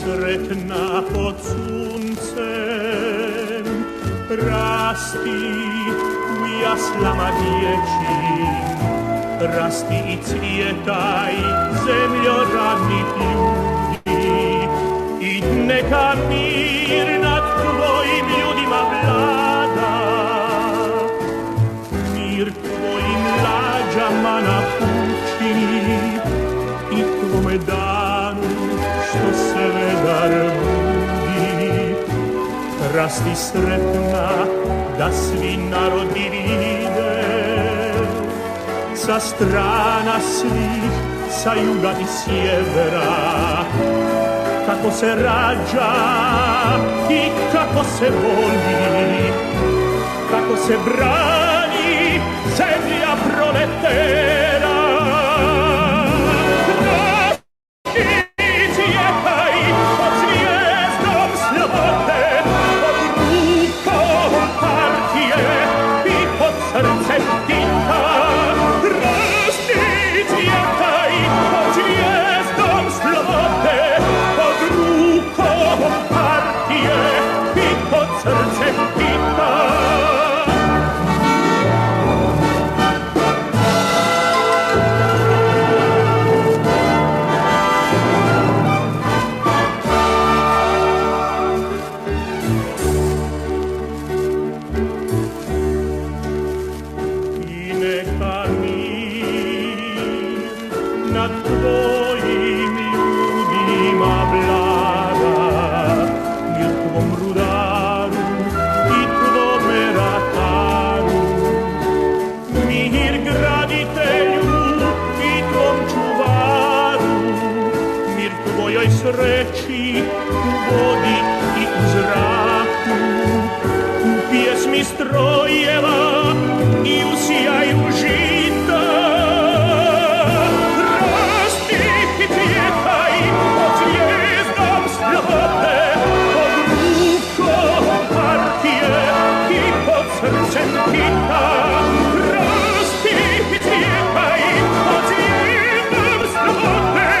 Sretna pod suncem rasti u jaslama dječjim, rasti i cvijetaj zemljo radnih ljudi i neka mir nad tvojim ljudima vlada, mir tvojim lađama napuči i tvome danu što se vedar budi. Rasti sretna da svi narodi vide sa strana svih, sa juga i sjevera, kako se rađa i kako se voli, kako se brani zemlja proletera. Sreći u vodi i u zraku, u pjesmi strojeva i u sjaju žita. Rasti i cvjetaj pod zvijezdom slobode, pod rukom partije i pod srcem Tita. Rasti i cvjetaj pod zvijezdom slobode,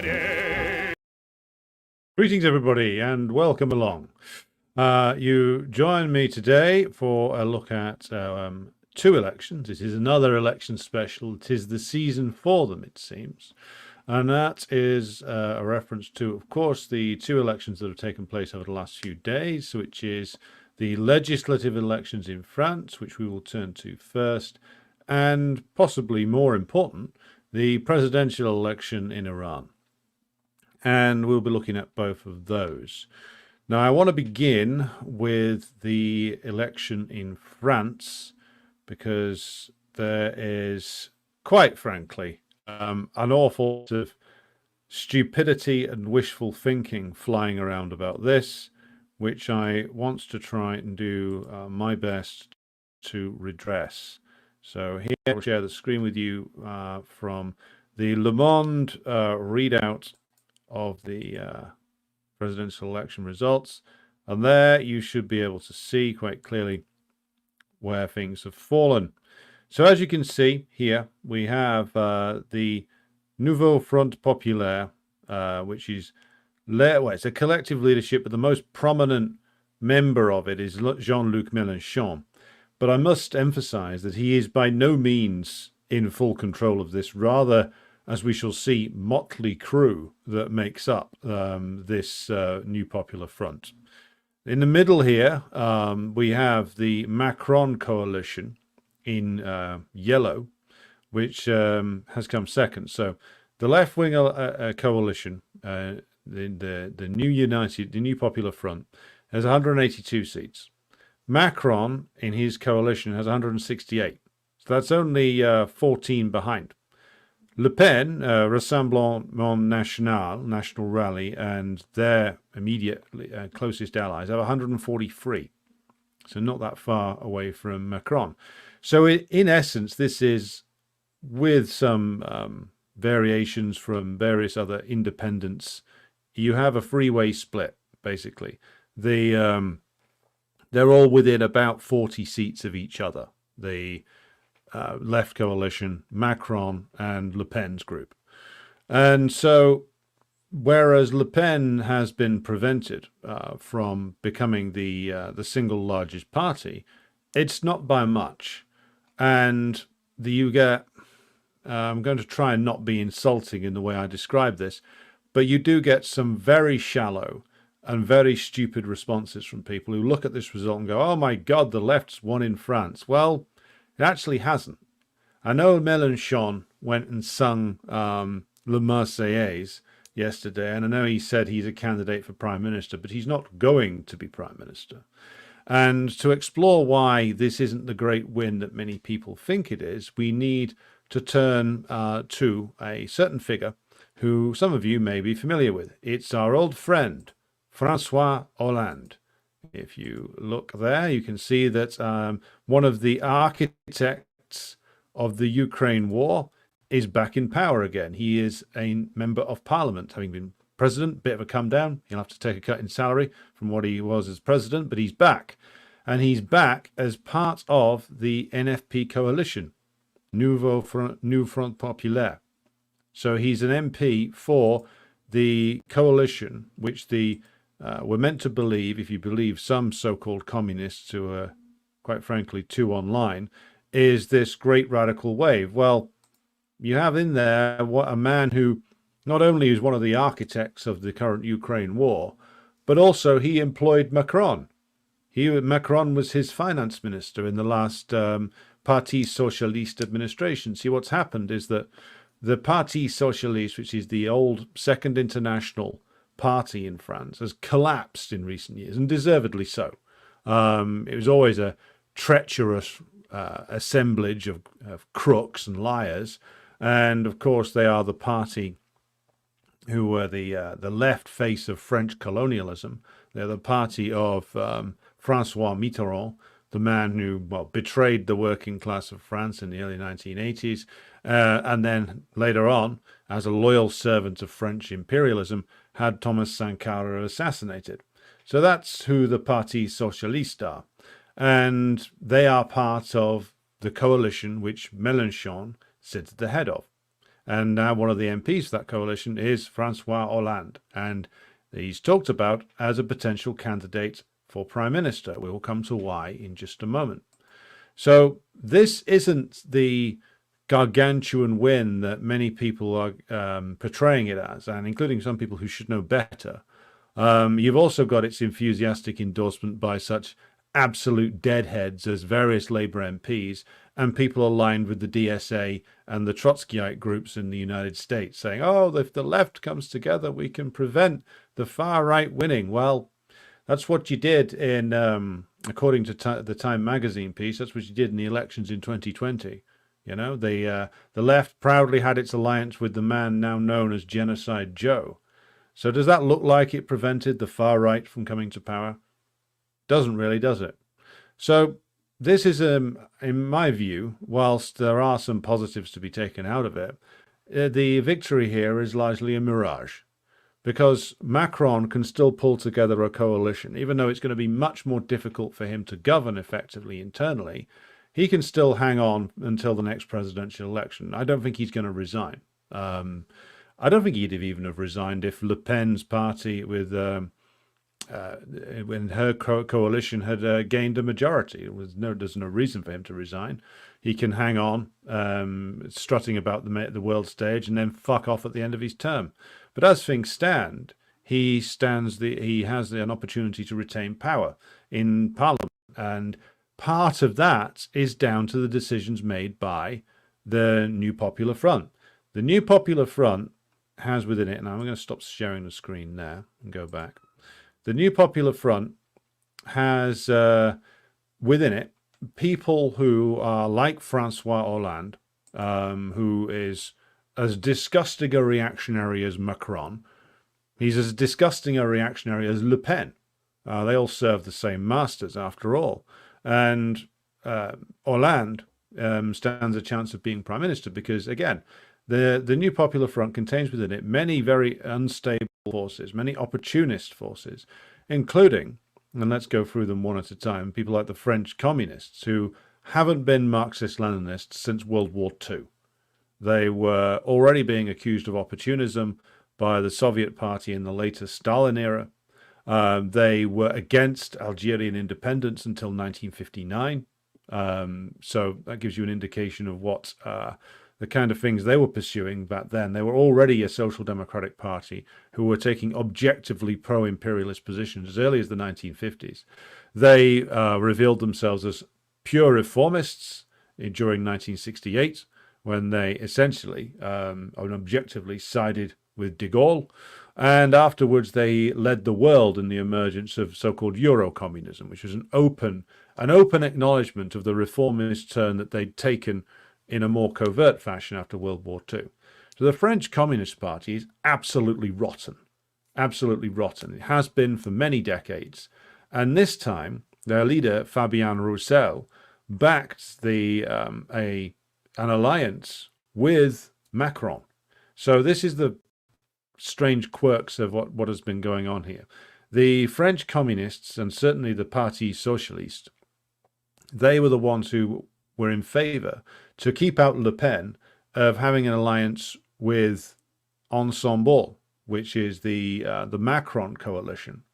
Italie. Greetings, everybody, and welcome along. You join me today for a look at two elections. It is another election special. It is the season for them, it seems. And that is a reference to, of course, the two elections that have taken place over the last few days, which is the legislative elections in France, which we will turn to first, and possibly more important, the presidential election in Iran. And we'll be looking at both of those. Now, I want to begin with the election in France because there is, quite frankly, an awful lot of stupidity and wishful thinking flying around about this, which I want to try and do my best to redress. So here I'll share the screen with you from the Le Monde readout of the presidential election results, and there you should be able to see quite clearly where things have fallen. So as you can see here, we have the Nouveau Front Populaire, which is it's a collective leadership, but the most prominent member of it is Jean-Luc Mélenchon. But I must emphasize that he is by no means in full control of this. Rather, as we shall see, motley crew that makes up this new Popular Front. In the middle here, we have the Macron coalition in yellow, which has come second. So the left-wing coalition, the new Popular Front, has 182 seats. Macron, in his coalition, has 168. So that's only 14 behind. Le Pen, Rassemblement National, National Rally, and their immediate closest allies have 143. So not that far away from Macron. So in essence, this is, with some variations from various other independents, you have a freeway split, basically. They're all within about 40 seats of each other. The left coalition, Macron and Le Pen's group. And so, whereas Le Pen has been prevented from becoming the single largest party, it's not by much. And you get, I'm going to try and not be insulting in the way I describe this, but you do get some very shallow and very stupid responses from people who look at this result and go, oh my God, the left's won in France. Well, it actually hasn't. I know Mélenchon went and sung Le Marseillaise yesterday, and I know he said he's a candidate for Prime Minister, but he's not going to be Prime Minister. And to explore why this isn't the great win that many people think it is, we need to turn to a certain figure who some of you may be familiar with. It's our old friend, François Hollande. If you look there, you can see that one of the architects of the Ukraine war is back in power again. He is a member of parliament, having been president. Bit of a come down. He'll have to take a cut in salary from what he was as president, but he's back. And he's back as part of the NFP coalition, Nouveau Front Populaire. So he's an MP for the coalition, which we're meant to believe, if you believe some so-called communists who are, quite frankly, too online, is this great radical wave. Well, you have in there a man who not only is one of the architects of the current Ukraine war, but also he employed Macron. Macron was his finance minister in the last Parti Socialiste administration. See, what's happened is that the Parti Socialiste, which is the old Second International party in France, has collapsed in recent years, and deservedly so. It was always a treacherous assemblage of crooks and liars, and of course they are the party who were the left face of French colonialism. They're the party of François Mitterrand, the man who betrayed the working class of France in the early 1980s, and then later on, as a loyal servant of French imperialism, had Thomas Sankara assassinated. So that's who the Parti Socialiste are. And they are part of the coalition which Mélenchon sits at the head of. And now one of the MPs for that coalition is Francois Hollande. And he's talked about as a potential candidate for prime minister. We will come to why in just a moment. So this isn't the gargantuan win that many people are portraying it as, and including some people who should know better. You've also got its enthusiastic endorsement by such absolute deadheads as various Labour MPs and people aligned with the DSA and the Trotskyite groups in the United States, saying, oh, if the left comes together, we can prevent the far right winning. Well, that's what you did in, according to the Time magazine piece, that's what you did in the elections in 2020. You know, the left proudly had its alliance with the man now known as Genocide Joe. So does that look like it prevented the far right from coming to power? Doesn't really, does it? So this is, in my view, whilst there are some positives to be taken out of it, the victory here is largely a mirage. Because Macron can still pull together a coalition, even though it's going to be much more difficult for him to govern effectively internally. He can still hang on until the next presidential election. I don't think he's going to resign. I don't think he'd even have resigned if Le Pen's party, with when her coalition had gained a majority. There's no reason for him to resign. He can hang on, strutting about the world stage, and then fuck off at the end of his term. But as things stand, he has an opportunity to retain power in Parliament, and part of that is down to the decisions made by the New Popular Front. The New Popular Front has within it, and I'm going to stop sharing the screen there and go back. The New Popular Front has within it people who are like Francois Hollande, who is as disgusting a reactionary as Macron. He's as disgusting a reactionary as Le Pen. They all serve the same masters after all. And Hollande stands a chance of being prime minister because, again, the New Popular Front contains within it many very unstable forces, many opportunist forces, including, and let's go through them one at a time, people like the French communists who haven't been Marxist-Leninists since World War II. They were already being accused of opportunism by the Soviet Party in the later Stalin era. They were against Algerian independence until 1959. So that gives you an indication of what the kind of things they were pursuing back then. They were already a social democratic party who were taking objectively pro-imperialist positions as early as the 1950s. They revealed themselves as pure reformists during 1968, when they essentially objectively sided with de Gaulle. And afterwards, they led the world in the emergence of so-called Euro-communism, which was an open acknowledgement of the reformist turn that they'd taken in a more covert fashion after World War II. So the French Communist Party is absolutely rotten. Absolutely rotten. It has been for many decades. And this time, their leader, Fabien Roussel, backed an alliance with Macron. So this is the strange quirks of what has been going on here. The French communists, and certainly the Parti Socialiste, they were the ones who were in favor to keep out Le Pen of having an alliance with Ensemble, which is the Macron coalition,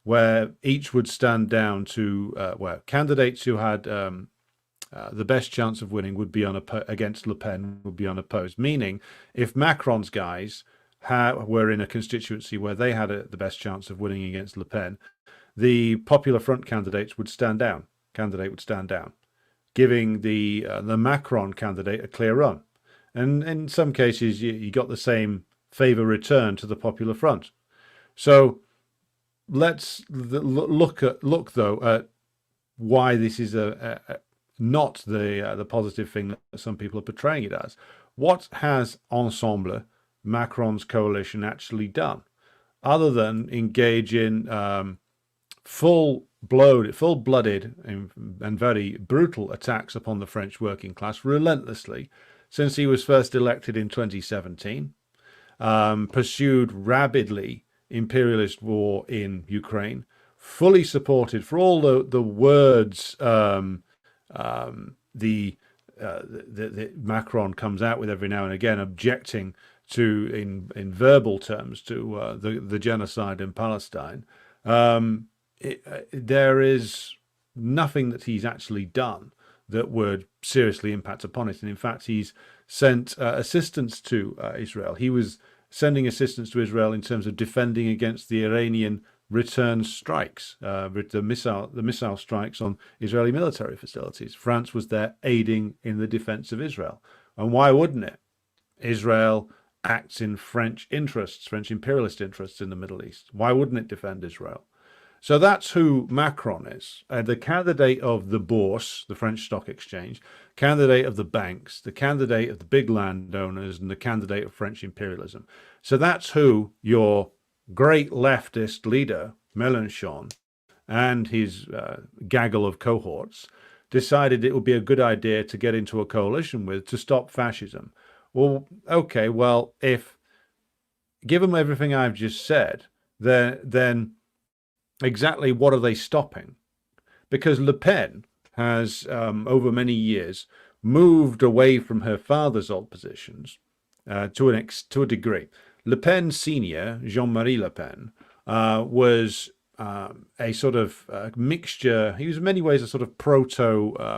where each would stand down to where candidates who had the best chance of winning would be against Le Pen would be unopposed. Meaning, if Macron's guys were in a constituency where they had the best chance of winning against Le Pen, the Popular Front candidates would stand down. Giving the Macron candidate a clear run. And in some cases, you got the same favour return to the Popular Front. So let's look though at why this is not the positive thing that some people are portraying it as. What has Ensemble, Macron's coalition, actually done, other than engage in full-blooded and very brutal attacks upon the French working class relentlessly since he was first elected in 2017, pursued rabidly imperialist war in Ukraine, fully supported for all the words, the Macron comes out with every now and again, objecting to, in verbal terms, to the genocide in Palestine. There is nothing that he's actually done that would seriously impact upon it. And in fact, he's sent assistance to Israel. He was sending assistance to Israel in terms of defending against the Iranian return strikes, the missile strikes on Israeli military facilities. France was there aiding in the defense of Israel. And why wouldn't it? Israel acts in French interests, French imperialist interests in the Middle East. Why wouldn't it defend Israel? So that's who Macron is, the candidate of the Bourse, the French stock exchange, candidate of the banks, the candidate of the big landowners, and the candidate of French imperialism. So that's who your great leftist leader, Mélenchon, and his gaggle of cohorts decided it would be a good idea to get into a coalition with to stop fascism. Well, okay, well, if given everything I've just said, then exactly what are they stopping? Because Le Pen has, over many years, moved away from her father's old positions to a degree. Le Pen Senior, Jean-Marie Le Pen, was a sort of mixture. He was in many ways a sort of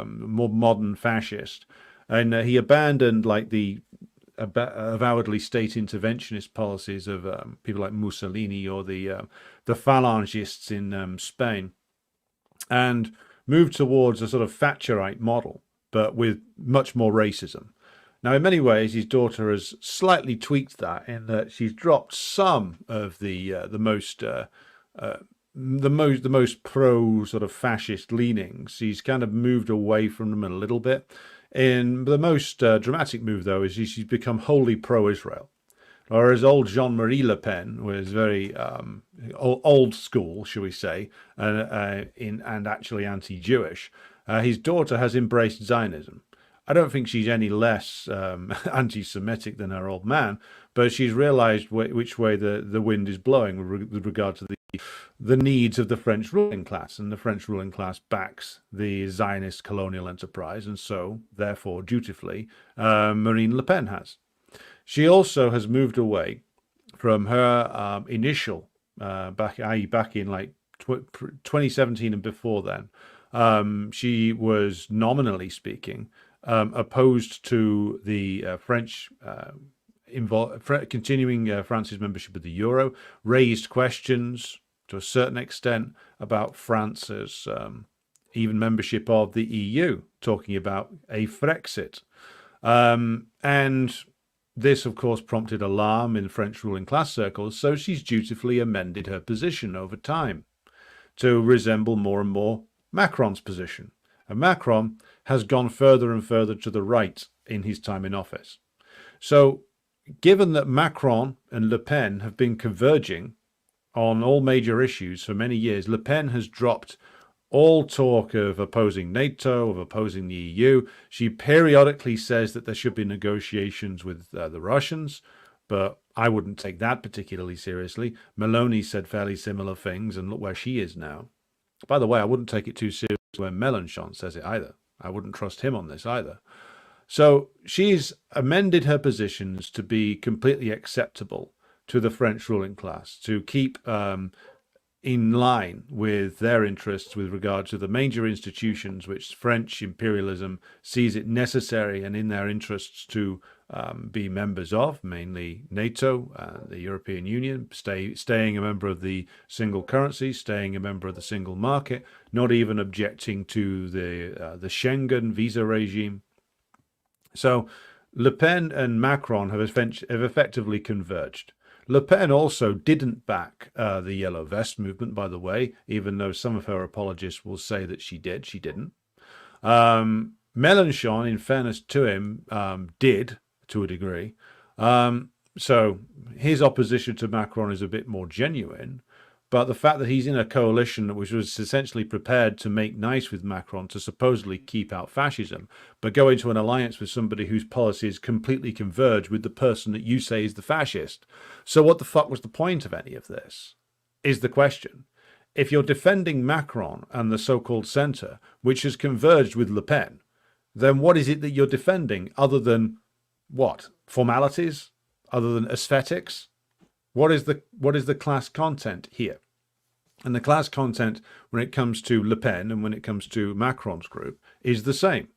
more modern fascist, and he abandoned like the avowedly state interventionist policies of people like Mussolini or the Phalangists in Spain, and moved towards a sort of Thatcherite model, but with much more racism. Now, in many ways, his daughter has slightly tweaked that in that she's dropped some of the most pro sort of fascist leanings. She's kind of moved away from them a little bit. In the most dramatic move, though, is she's become wholly pro-Israel. Whereas old Jean-Marie Le Pen was very old school, shall we say, and actually anti-Jewish. His daughter has embraced Zionism. I don't think she's any less anti-Semitic than her old man, but she's realized which way the wind is blowing with regard to the needs of the French ruling class, and the French ruling class backs the Zionist colonial enterprise, and so, therefore, dutifully, Marine Le Pen has. She also has moved away from her initial, back in like 2017 and before then. She was, nominally speaking, opposed to the French continuing France's membership of the euro, raised questions to a certain extent about France's even membership of the EU, talking about a Frexit. And this, of course, prompted alarm in French ruling class circles, so she's dutifully amended her position over time to resemble more and more Macron's position. And Macron has gone further and further to the right in his time in office. So, given that Macron and Le Pen have been converging on all major issues for many years, Le Pen has dropped all talk of opposing NATO, of opposing the EU. She periodically says that there should be negotiations with the Russians, but I wouldn't take that particularly seriously. Meloni said fairly similar things, and look where she is now. By the way, I wouldn't take it too seriously when Mélenchon says it either. I wouldn't trust him on this either. So she's amended her positions to be completely acceptable to the French ruling class, to keep in line with their interests with regard to the major institutions which French imperialism sees it necessary and in their interests to be members of, mainly NATO, the European Union, staying a member of the single currency, staying a member of the single market, not even objecting to the Schengen visa regime. So Le Pen and Macron have effectively converged. Le Pen also didn't back the Yellow Vest movement, by the way, even though some of her apologists will say that she did. She didn't. Mélenchon, in fairness to him, did to a degree. So his opposition to Macron is a bit more genuine. But the fact that he's in a coalition which was essentially prepared to make nice with Macron to supposedly keep out fascism, but go into an alliance with somebody whose policies completely converge with the person that you say is the fascist. So what the fuck was the point of any of this, is the question. If you're defending Macron and the so-called centre, which has converged with Le Pen, then what is it that you're defending other than what? Formalities? Other than aesthetics? What is the class content here? And the class content when it comes to Le Pen and when it comes to Macron's group is the same.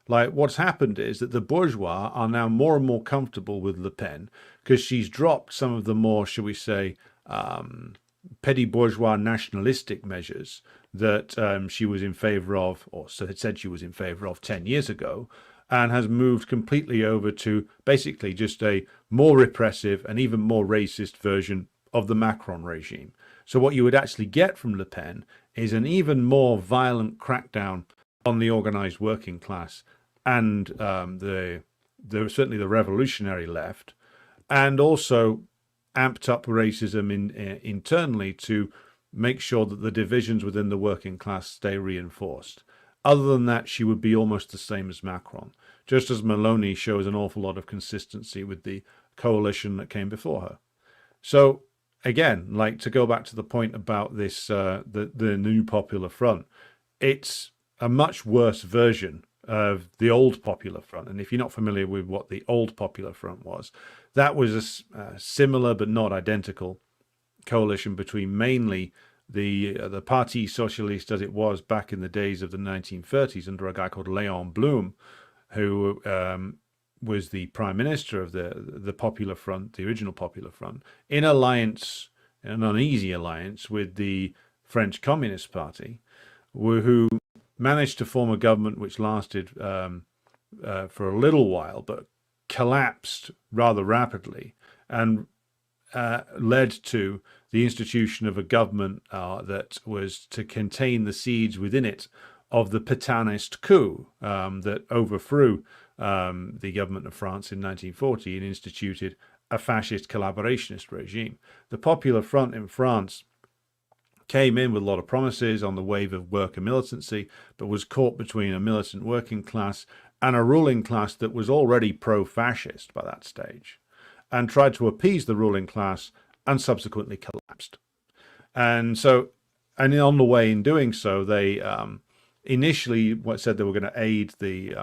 Like, what's happened is that the bourgeois are now more and more comfortable with Le Pen because she's dropped some of the more, shall we say, petty bourgeois nationalistic measures that she was in favor of, or so had said she was in favor of 10 years ago, and has moved completely over to basically just a more repressive and even more racist version of the Macron regime. So what you would actually get from Le Pen is an even more violent crackdown on the organized working class and certainly the revolutionary left, and also amped up racism internally to make sure that the divisions within the working class stay reinforced. Other than that, she would be almost the same as Macron, just as Meloni shows an awful lot of consistency with the coalition that came before her. So again, like, to go back to the point about this, the new Popular Front, it's a much worse version of the old Popular Front. And if you're not familiar with what the old Popular Front was, that was a similar but not identical coalition between mainly the Parti Socialiste as it was back in the days of the 1930s under a guy called Léon Blum, who was the prime minister of the Popular Front, the original Popular Front, in alliance, an uneasy alliance with the French Communist Party, who managed to form a government which lasted for a little while, but collapsed rather rapidly and led to the institution of a government that was to contain the seeds within it of the Pétainist coup that overthrew the government of France in 1940 and instituted a fascist collaborationist regime. The Popular Front in France came in with a lot of promises on the wave of worker militancy, but was caught between a militant working class and a ruling class that was already pro-fascist by that stage, and tried to appease the ruling class and subsequently collapsed. And on the way in doing so, they initially said they were going to aid the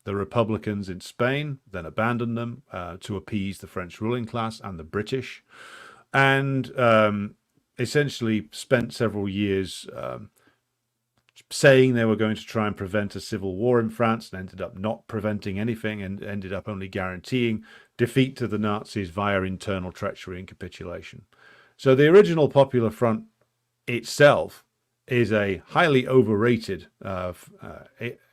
Republicans in Spain, then abandoned them to appease the French ruling class and the British, and essentially spent several years saying they were going to try and prevent a civil war in France, and ended up not preventing anything and ended up only guaranteeing defeat to the Nazis via internal treachery and capitulation. So the original Popular Front itself is a highly overrated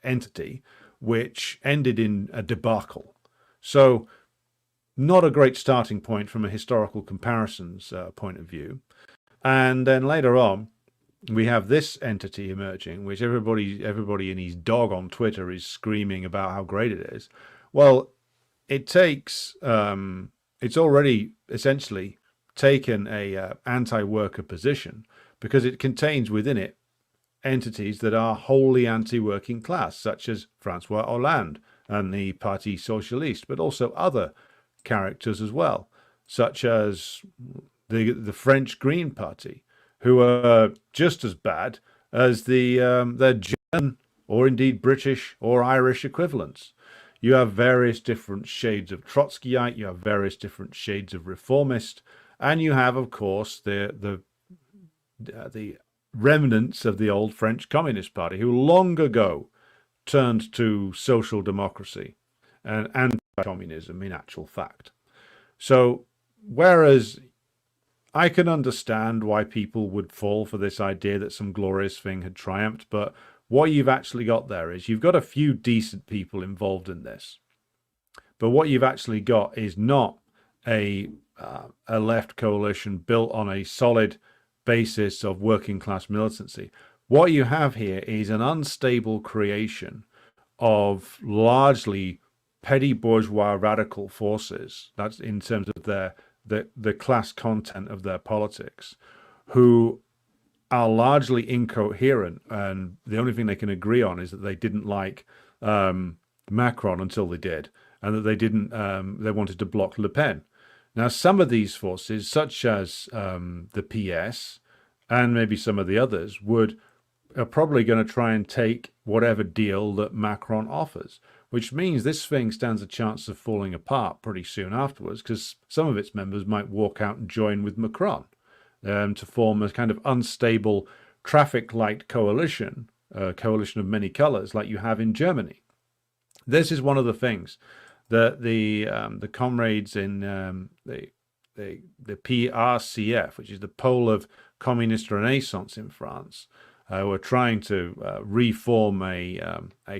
entity which ended in a debacle. So not a great starting point from a historical comparisons point of view. And then later on, we have this entity emerging, which everybody and his dog on Twitter is screaming about how great it is. Well, it takes, it's already essentially taken a anti-worker position because it contains within it entities that are wholly anti-working class, such as Francois Hollande and the Parti Socialiste, but also other characters as well, such as the French Green Party, who are just as bad as their German or indeed British or Irish equivalents. You have various different shades of Trotskyite, you have various different shades of reformist, and you have, of course, the remnants of the old French Communist Party, who long ago turned to social democracy and anti-communism in actual fact. So, whereas I can understand why people would fall for this idea that some glorious thing had triumphed, but what you've actually got there is you've got a few decent people involved in this. But what you've actually got is not a left coalition built on a solid basis of working class militancy. What you have here is an unstable creation of largely petty bourgeois radical forces. That's in terms of the class content of their politics, who are largely incoherent, and the only thing they can agree on is that they didn't like Macron until they did, and that they wanted to block Le Pen. Now, some of these forces, such as the PS and maybe some of the others, would are probably going to try and take whatever deal that Macron offers, which means this thing stands a chance of falling apart pretty soon afterwards, because some of its members might walk out and join with Macron to form a kind of unstable traffic light coalition, a coalition of many colors like you have in Germany. This is one of the things that the comrades in the PRCF, which is the Pole of Communist Renaissance in France, were trying to reform a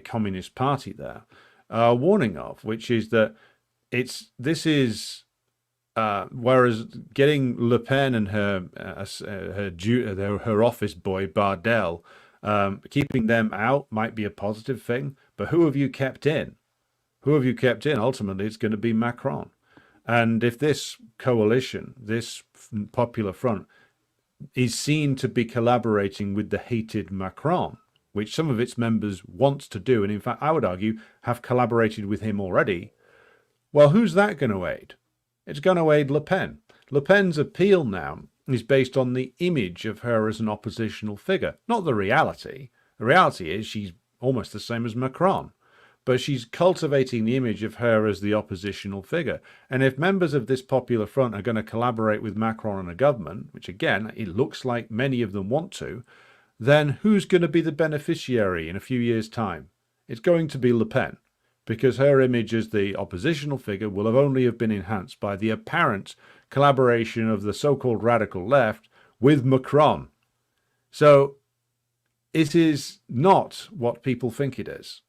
communist party there, warning of, which is that whereas getting Le Pen and her office boy Bardel, keeping them out might be a positive thing, but who have you kept in? Who have you kept in? Ultimately, it's going to be Macron. And if this coalition, this Popular Front, is seen to be collaborating with the hated Macron, which some of its members want to do, and in fact, I would argue, have collaborated with him already, well, who's that going to aid? It's going to aid Le Pen. Le Pen's appeal now is based on the image of her as an oppositional figure, not the reality. The reality is she's almost the same as Macron, but she's cultivating the image of her as the oppositional figure. And if members of this Popular Front are going to collaborate with Macron and a government, which again, it looks like many of them want to, then who's going to be the beneficiary in a few years' time? It's going to be Le Pen, because her image as the oppositional figure will only have been enhanced by the apparent collaboration of the so-called radical left with Macron. So it is not what people think it is.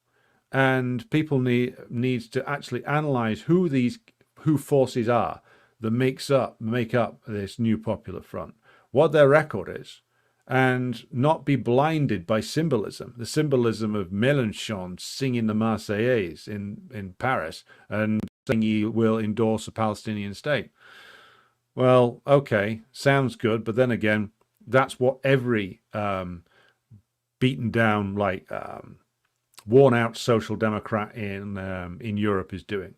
And people need to actually analyze who forces are that make up this new Popular Front, what their record is, and not be blinded by symbolism, the symbolism of Mélenchon singing the Marseillaise in Paris and saying he will endorse a Palestinian state. Well, okay, sounds good, but then again, that's what every beaten down, worn-out social democrat in Europe is doing.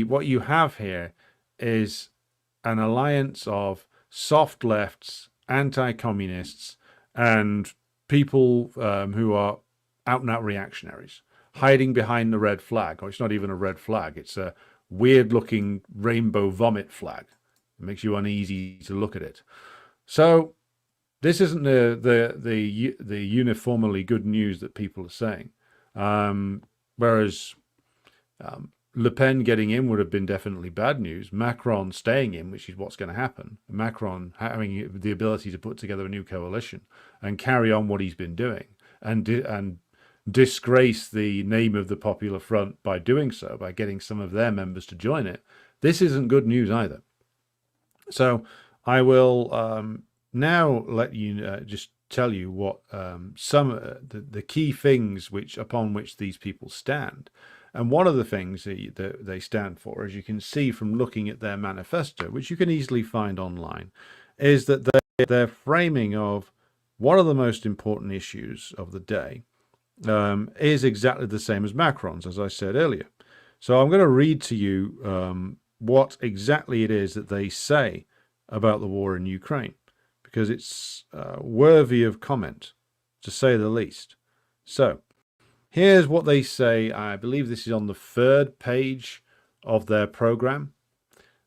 What you have here is an alliance of soft lefts, anti-communists, and people who are out-and-out reactionaries, hiding behind the red flag. Or it's not even a red flag. It's a weird-looking rainbow vomit flag. It makes you uneasy to look at it. So this isn't the uniformly good news that people are saying. Whereas Le Pen getting in would have been definitely bad news. Macron staying in, which is what's going to happen. Macron having the ability to put together a new coalition and carry on what he's been doing and disgrace the name of the Popular Front by doing so, by getting some of their members to join it. This isn't good news either. So I will now let you just tell you what the key things upon which these people stand. And one of the things that they stand for, as you can see from looking at their manifesto, which you can easily find online, is that their framing of one of the most important issues of the day is exactly the same as Macron's, as I said earlier. So I'm going to read to you what exactly it is that they say about the war in Ukraine, because it's worthy of comment, to say the least. So here's what they say. I believe this is on the 3rd page of their program.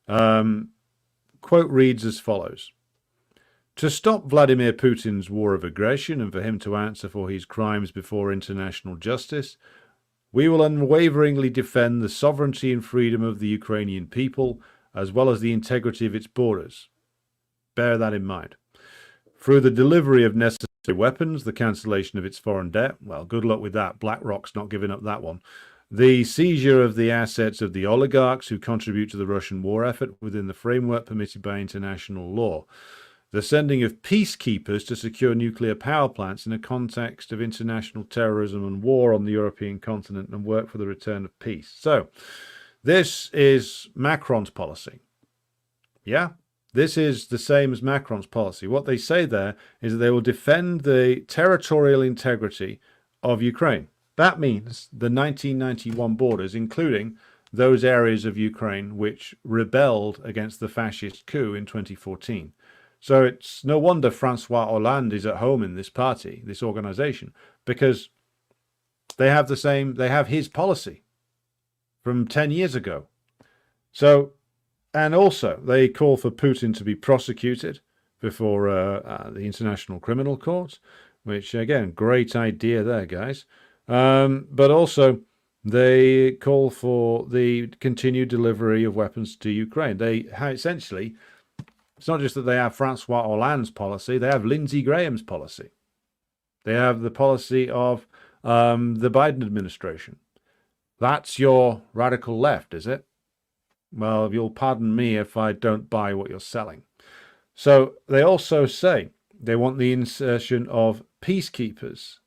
Quote reads as follows. To stop Vladimir Putin's war of aggression and for him to answer for his crimes before international justice, we will unwaveringly defend the sovereignty and freedom of the Ukrainian people, as well as the integrity of its borders. Bear that in mind. Through the delivery of necessary weapons, the cancellation of its foreign debt, well, good luck with that. BlackRock's not giving up that one. The seizure of the assets of the oligarchs who contribute to the Russian war effort within the framework permitted by international law. The sending of peacekeepers to secure nuclear power plants in a context of international terrorism and war on the European continent and work for the return of peace. So, this is Macron's policy. Yeah? This is the same as Macron's policy. What they say there is that they will defend the territorial integrity of Ukraine. That means the 1991 borders, including those areas of Ukraine which rebelled against the fascist coup in 2014. So it's no wonder Francois Hollande is at home in this party, this organization, because they have his policy from 10 years ago. So, and also they call for Putin to be prosecuted before the International Criminal Court, which again, great idea there, guys. But also they call for the continued delivery of weapons to Ukraine. They essentially, it's not just that they have Francois Hollande's policy, they have Lindsey Graham's policy. They have the policy of the Biden administration. That's your radical left, is it? Well, you'll pardon me if I don't buy what you're selling. So they also say they want the insertion of peacekeepers,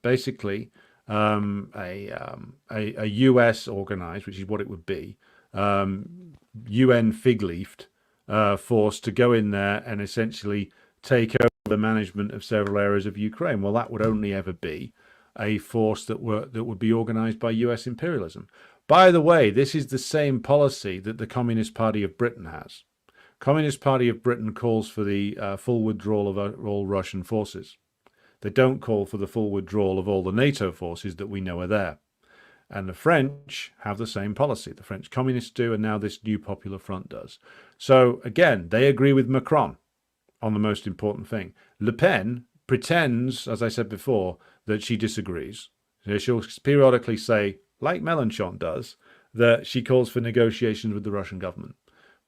basically a US organized, which is what it would be, UN fig-leafed force to go in there and essentially take over the management of several areas of Ukraine. Well, that would only ever be a force that would be organized by US imperialism. By the way, this is the same policy that the Communist Party of Britain has. Communist Party of Britain calls for the full withdrawal of all Russian forces. They don't call for the full withdrawal of all the NATO forces that we know are there. And the French have the same policy. The French communists do, and now this new Popular Front does. So again, they agree with Macron on the most important thing. Le Pen pretends, as I said before, that she disagrees. She'll periodically say, like Mélenchon does, that she calls for negotiations with the Russian government.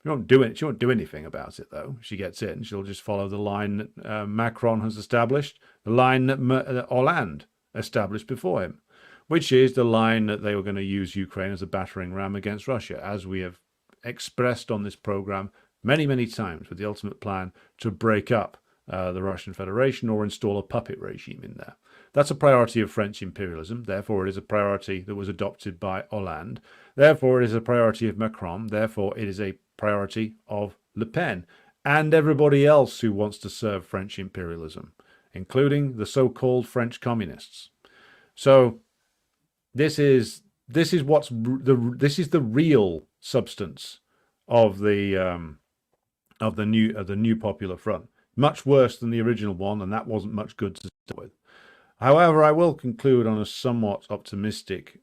She won't do anything about it, though. If she gets in, she'll just follow the line that Macron has established, the line that Hollande established before him, which is the line that they were going to use Ukraine as a battering ram against Russia, as we have expressed on this program many, many times, with the ultimate plan to break up the Russian Federation or install a puppet regime in there. That's a priority of French imperialism. Therefore, it is a priority that was adopted by Hollande. Therefore, it is a priority of Macron. Therefore, it is a priority of Le Pen and everybody else who wants to serve French imperialism, including the so-called French communists. So this is the real substance of the new Popular Front. Much worse than the original one, and that wasn't much good to start with. However, I will conclude on a somewhat optimistic,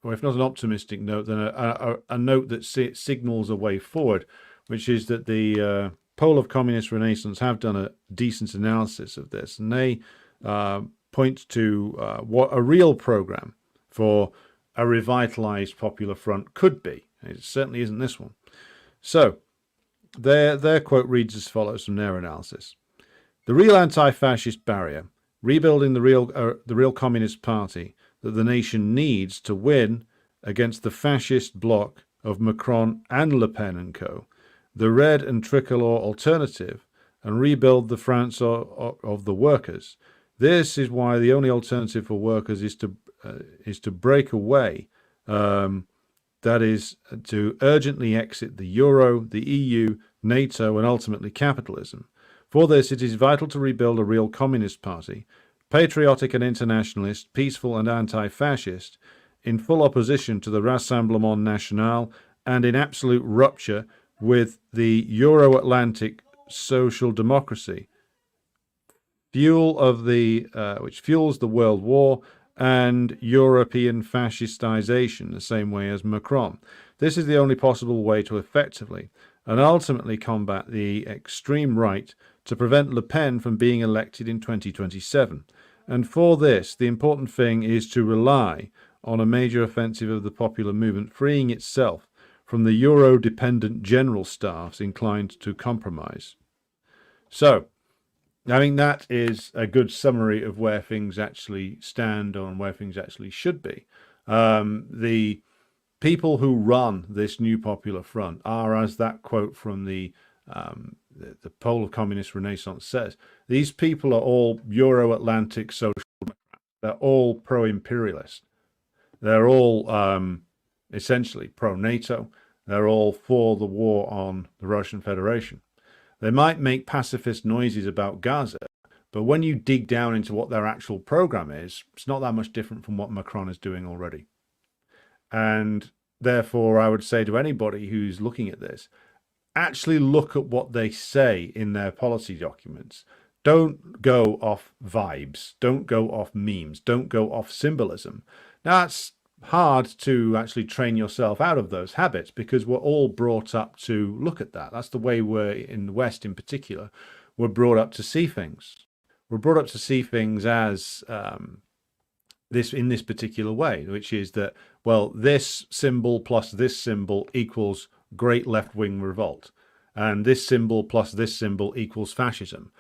or if not an optimistic note, then a note that signals a way forward, which is that the Pole of Communist Renaissance have done a decent analysis of this, and they point to what a real program for a revitalized Popular Front could be. It certainly isn't this one. So their quote reads as follows from their analysis: the real anti-fascist barrier, rebuilding the real Communist Party that the nation needs to win against the fascist bloc of Macron and Le Pen and co., the red and tricolour alternative, and rebuild the France of the workers. This is why the only alternative for workers is to break away, that is, to urgently exit the euro, the EU, NATO, and ultimately capitalism. For this, it is vital to rebuild a real Communist Party, patriotic and internationalist, peaceful and anti-fascist, in full opposition to the Rassemblement National and in absolute rupture with the Euro-Atlantic social democracy, which fuels the world war and European fascistization the same way as Macron. This is the only possible way to effectively and ultimately combat the extreme right, to prevent Le Pen from being elected in 2027. And for this, the important thing is to rely on a major offensive of the popular movement, freeing itself from the Euro-dependent general staffs inclined to compromise. So, I think that is a good summary of where things actually stand and where things actually should be. The people who run this new Popular Front are, as that quote from the Pole of Communist Renaissance says, these people are all Euro-Atlantic social democrats. They're all pro-imperialist. They're all essentially pro-NATO. They're all for the war on the Russian Federation. They might make pacifist noises about Gaza, but when you dig down into what their actual program is, it's not that much different from what Macron is doing already. And therefore, I would say to anybody who's looking at this, actually look at what they say in their policy documents. Don't go off vibes. Don't go off memes. Don't go off symbolism. Now, that's hard to actually train yourself out of those habits because we're all brought up to look at that. That's the way we're in the West in particular. We're brought up to see things. We're brought up to see things as this in this particular way, which is that, well, this symbol plus this symbol equals great left-wing revolt, and this symbol plus this symbol equals fascism.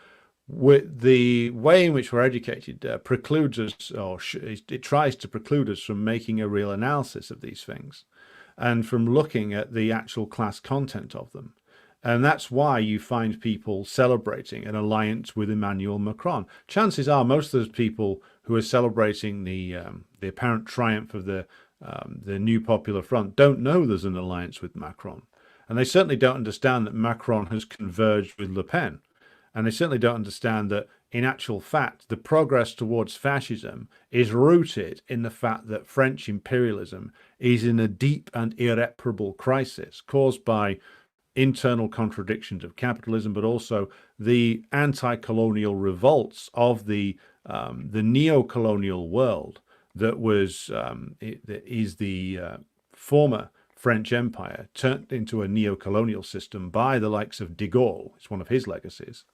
With the way in which we're educated precludes us, or it tries to preclude us from making a real analysis of these things and from looking at the actual class content of them. And that's why you find people celebrating an alliance with Emmanuel Macron. Chances are most of those people who are celebrating the apparent triumph of the new Popular Front don't know there's an alliance with Macron. And they certainly don't understand that Macron has converged with Le Pen. And they certainly don't understand that, in actual fact, the progress towards fascism is rooted in the fact that French imperialism is in a deep and irreparable crisis caused by internal contradictions of capitalism, but also the anti-colonial revolts of the neo-colonial world that is the former French Empire turned into a neo-colonial system by the likes of de Gaulle. It's one of his legacies.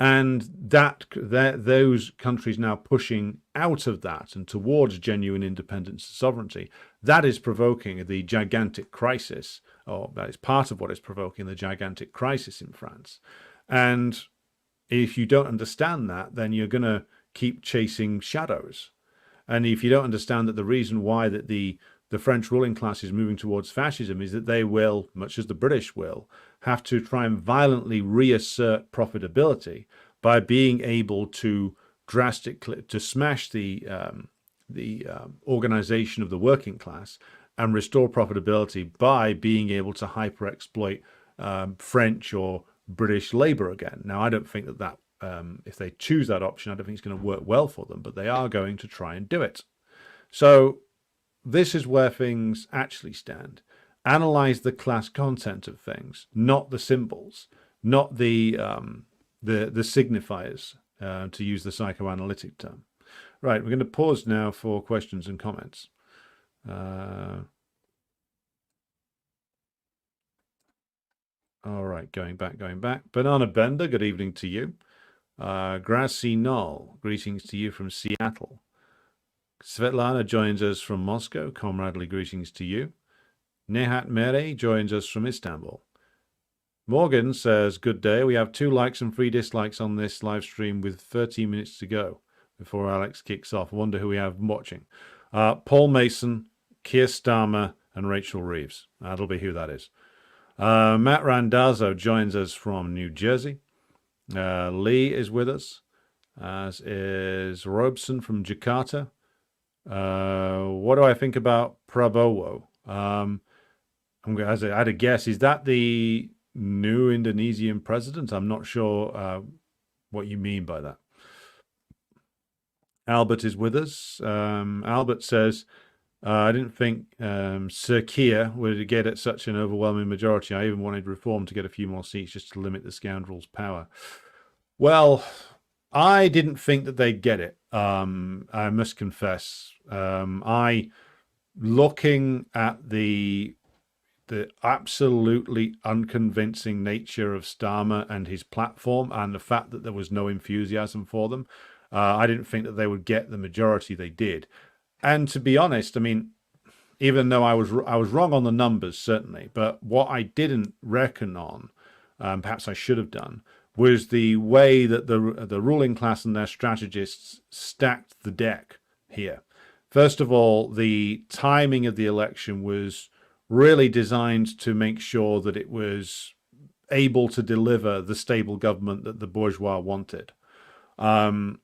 And those countries now pushing out of that and towards genuine independence and sovereignty, that is provoking the gigantic crisis, or that is part of what is provoking the gigantic crisis in France. And if you don't understand that, then you're going to keep chasing shadows. And if you don't understand that the reason why that the French ruling class is moving towards fascism is that they will, much as the British will, have to try and violently reassert profitability by being able to drastically smash the organization of the working class and restore profitability by being able to hyper exploit French or British labor again. Now, I don't think that if they choose that option, I don't think it's going to work well for them, but they are going to try and do it. So this is where things actually stand. Analyze the class content of things, not the symbols, not the signifiers, to use the psychoanalytic term. Right, we're going to pause now for questions and comments. All right, going back. Banana Bender, good evening to you. Grassy Knoll, greetings to you from Seattle. Svetlana joins us from Moscow, comradely greetings to you. Nehat Mere joins us from Istanbul. Morgan says, good day. We have 2 likes and 3 dislikes on this live stream with 13 minutes to go before Alex kicks off. I wonder who we have watching. Paul Mason, Keir Starmer, and Rachel Reeves. That'll be who that is. Matt Randazzo joins us from New Jersey. Lee is with us, as is Robeson from Jakarta. What do I think about Prabowo? As I had a guess, is that the new Indonesian president? I'm not sure what you mean by that. Albert is with us. Albert says, I didn't think Sir Keir would get at such an overwhelming majority. I even wanted Reform to get a few more seats just to limit the scoundrel's power. Well, I didn't think that they'd get it. I must confess. Looking at the absolutely unconvincing nature of Starmer and his platform and the fact that there was no enthusiasm for them, I didn't think that they would get the majority they did. And to be honest, I mean, even though I was wrong on the numbers, certainly, but what I didn't reckon on, perhaps I should have done, was the way that the ruling class and their strategists stacked the deck here. First of all, the timing of the election was really designed to make sure that it was able to deliver the stable government that the bourgeois wanted. And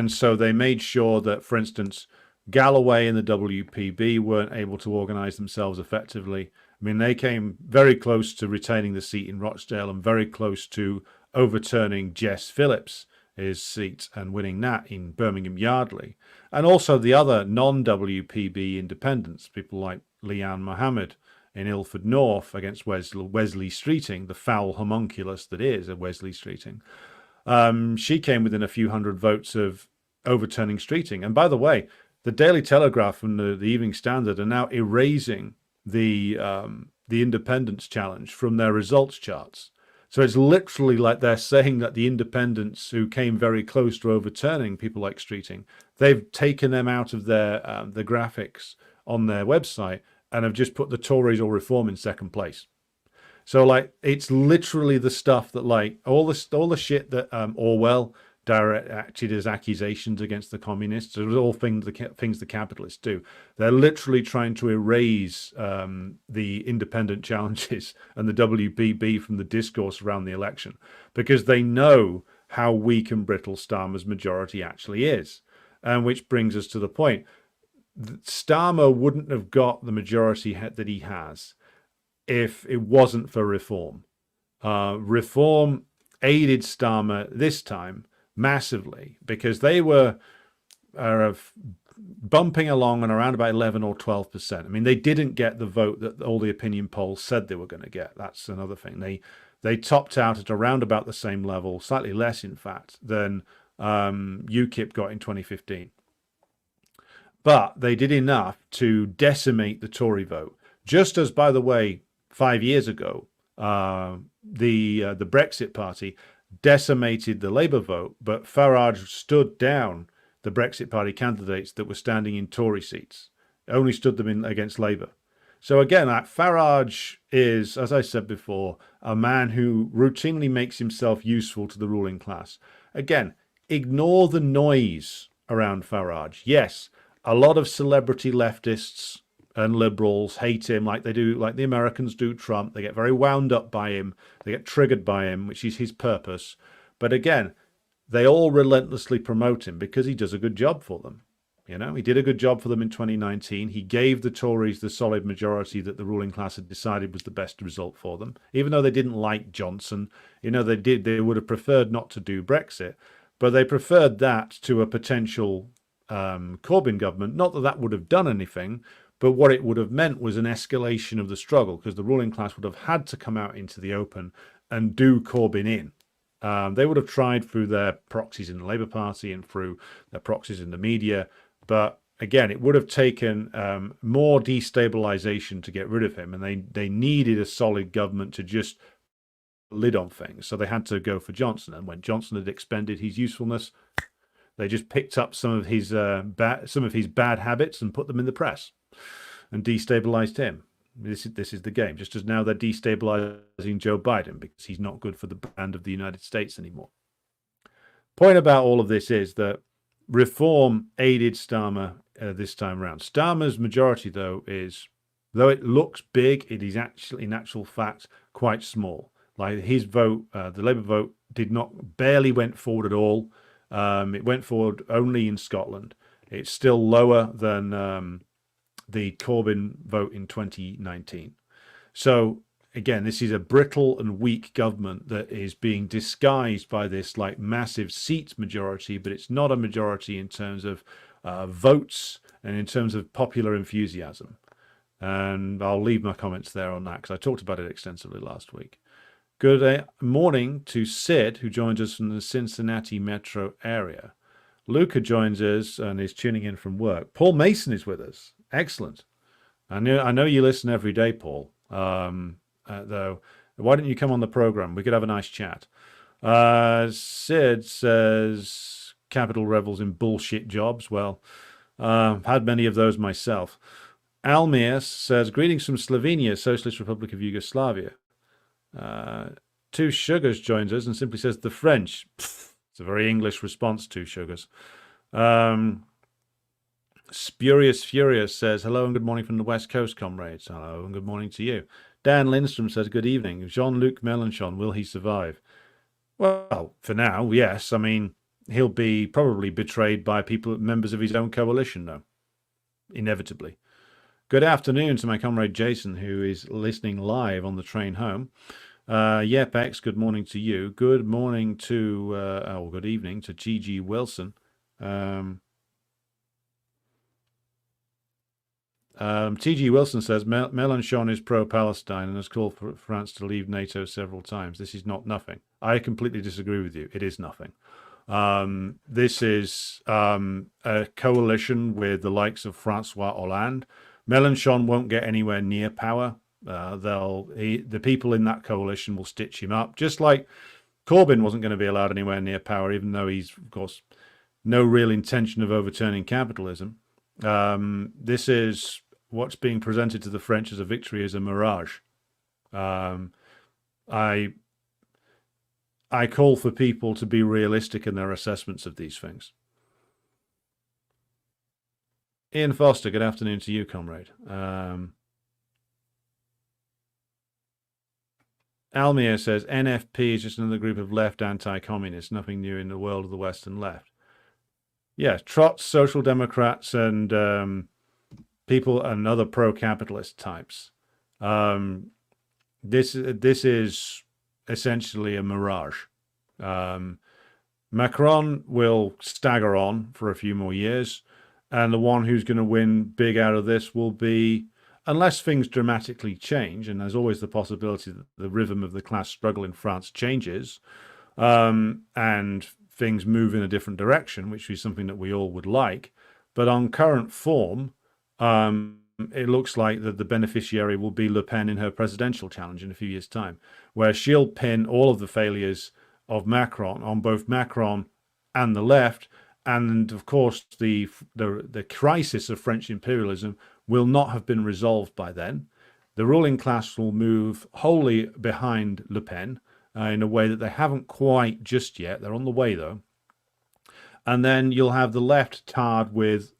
so they made sure that, for instance, Galloway and the WPB weren't able to organize themselves effectively. I mean, they came very close to retaining the seat in Rochdale and very close to overturning Jess Phillips' seat and winning that in Birmingham Yardley. And also the other non-WPB independents, people like Leanne Mohammed in Ilford North against Wesley Streeting, the foul homunculus that is a Wesley Streeting. She came within a few hundred votes of overturning Streeting. And by the way, the Daily Telegraph and the Evening Standard are now erasing the independence challenge from their results charts. So it's literally like they're saying that the independents who came very close to overturning people like Streeting, they've taken them out of their the graphics on their website and have just put the Tories or Reform in second place. So like it's literally the stuff that like all the shit that Orwell acted as accusations against the communists. It was all things the capitalists do. They're literally trying to erase the independent challenges and the WBB from the discourse around the election because they know how weak and brittle Starmer's majority actually is. And which brings us to the point. Starmer wouldn't have got the majority that he has if it wasn't for Reform. Reform aided Starmer this time massively because they were bumping along and around about 11 or 12%. I mean, they didn't get the vote that all the opinion polls said they were going to get. That's another thing. They topped out at around about the same level, slightly less, in fact, than UKIP got in 2015. But they did enough to decimate the Tory vote. Just as, by the way, 5 years ago, the Brexit Party decimated the Labour vote, but Farage stood down the Brexit Party candidates that were standing in Tory seats, only stood them in against Labour. So again, Farage is, as I said before, a man who routinely makes himself useful to the ruling class. Again, ignore the noise around Farage. Yes, a lot of celebrity leftists and liberals hate him like they do, like the Americans do Trump. They get very wound up by him. They get triggered by him, which is his purpose. But again, they all relentlessly promote him because he does a good job for them. You know, he did a good job for them in 2019. He gave the Tories the solid majority that the ruling class had decided was the best result for them. Even though they didn't like Johnson, you know, they would have preferred not to do Brexit, but they preferred that to a potential Corbyn government. Not that that would have done anything, but what it would have meant was an escalation of the struggle because the ruling class would have had to come out into the open and do Corbyn in. They would have tried through their proxies in the Labour Party and through their proxies in the media. But again, it would have taken more destabilization to get rid of him. And they needed a solid government to just lid on things. So they had to go for Johnson. And when Johnson had expended his usefulness, they just picked up some of his bad habits and put them in the press and destabilized him. This is the game. Just as now they're destabilizing Joe Biden because he's not good for the brand of the United States anymore. Point about all of this is that Reform aided Starmer this time around. Starmer's majority, though it looks big, it is actually, in actual fact, quite small. Like his vote, the Labour vote, barely went forward at all. It went forward only in Scotland. It's still lower than the Corbyn vote in 2019. So again, this is a brittle and weak government that is being disguised by this like massive seat majority, but it's not a majority in terms of votes and in terms of popular enthusiasm. And I'll leave my comments there on that because I talked about it extensively last week. Good morning to Sid, who joins us from the Cincinnati metro area. Luca joins us and is tuning in from work. Paul Mason is with us. Excellent. I know you listen every day, Paul. Though, why don't you come on the program? We could have a nice chat. Sid says, capital revels in bullshit jobs. Well, I've had many of those myself. Almir says, greetings from Slovenia, Socialist Republic of Yugoslavia. Two Sugars joins us and simply says, the French. Pfft, it's a very English response, Two Sugars. Spurious Furious says, hello and good morning from the West Coast, comrades. Hello and good morning to you. Dan Lindstrom says, good evening. Jean-Luc Mélenchon, will he survive? Well, for now, yes. I mean, he'll be probably betrayed by members of his own coalition, though. Inevitably. Good afternoon to my comrade Jason, who is listening live on the train home. Yepex, good morning to you. Good morning to, good evening to Gigi Wilson. T.G. Wilson says Mélenchon is pro-Palestine and has called for France to leave NATO several times. This is not nothing. I completely disagree with you. It is nothing. This is a coalition with the likes of Francois Hollande. Mélenchon won't get anywhere near power. The people in that coalition will stitch him up, just like Corbyn wasn't going to be allowed anywhere near power, even though he's, of course, no real intention of overturning capitalism. This is what's being presented to the French as a victory is a mirage. I call for people to be realistic in their assessments of these things. Ian Foster, good afternoon to you, comrade. Almir says, NFP is just another group of left anti-communists, nothing new in the world of the Western left. Yeah, Trots, Social Democrats, and people and other pro-capitalist types. This is essentially a mirage. Macron will stagger on for a few more years, and the one who's going to win big out of this will be, unless things dramatically change, and there's always the possibility that the rhythm of the class struggle in France changes, and things move in a different direction, which is something that we all would like. But on current form, it looks like that the beneficiary will be Le Pen in her presidential challenge in a few years' time, where she'll pin all of the failures of Macron on both Macron and the left. And of course, the crisis of French imperialism will not have been resolved by then. The ruling class will move wholly behind Le Pen in a way that they haven't quite just yet. They're on the way, though. And then you'll have the left tarred with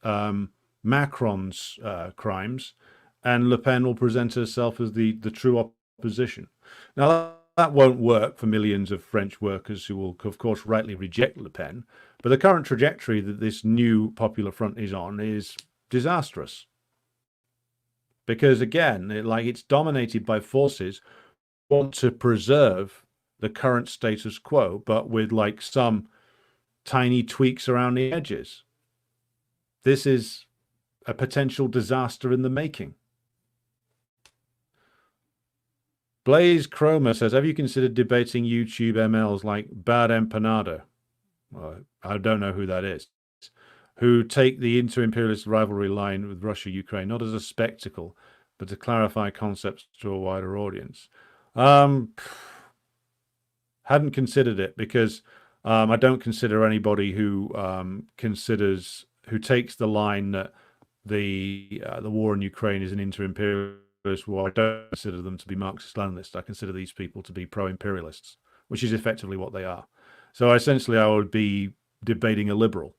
Macron's crimes, and Le Pen will present herself as the true opposition. Now, that won't work for millions of French workers who will, of course, rightly reject Le Pen. But the current trajectory that this new Popular Front is on is disastrous. Because, again, it's dominated by forces who want to preserve the current status quo, but with some tiny tweaks around the edges. This is a potential disaster in the making. Blaze Chroma says, have you considered debating YouTube MLs like Bad Empanada? Well, I don't know who that is. Who take the inter-imperialist rivalry line with Russia-Ukraine, not as a spectacle, but to clarify concepts to a wider audience. Hadn't considered it because I don't consider anybody who takes the line that the war in Ukraine is an inter-imperialist war. I don't consider them to be Marxist-Leninists. I consider these people to be pro-imperialists, which is effectively what they are. So essentially, I would be debating a liberal.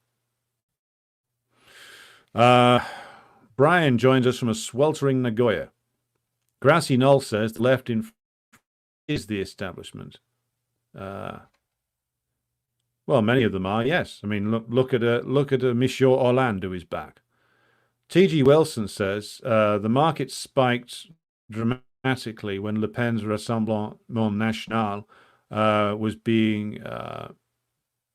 Brian joins us from a sweltering Nagoya. Grassy Knoll says the left in is the establishment. Well, many of them are, yes. I mean, look at Monsieur Hollande, who is back. T.G. Wilson says the market spiked dramatically when Le Pen's Rassemblement National was being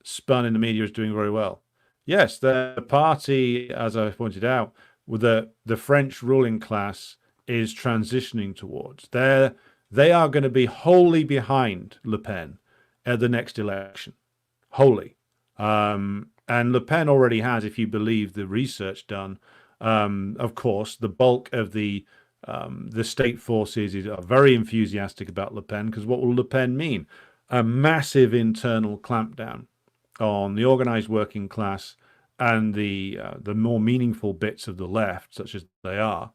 spun in the media as doing very well. Yes, the party, as I pointed out, with the French ruling class is transitioning towards. They are going to be wholly behind Le Pen at the next election. Wholly. And Le Pen already has, if you believe the research done, of course, the bulk of the state forces are very enthusiastic about Le Pen, because what will Le Pen mean? A massive internal clampdown on the organized working class and the more meaningful bits of the left, such as they are,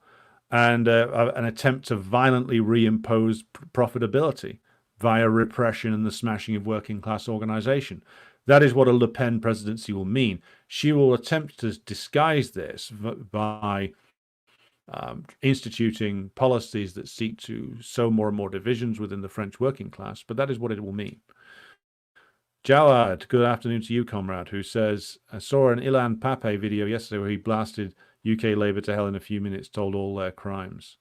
and an attempt to violently reimpose profitability via repression and the smashing of working class organization. That is what a Le Pen presidency will mean. She will attempt to disguise this by instituting policies that seek to sow more and more divisions within the French working class, but that is what it will mean. Jawad, good afternoon to you, comrade, who says, I saw an Ilan Pape video yesterday where he blasted UK Labour to hell in a few minutes, told all their crimes.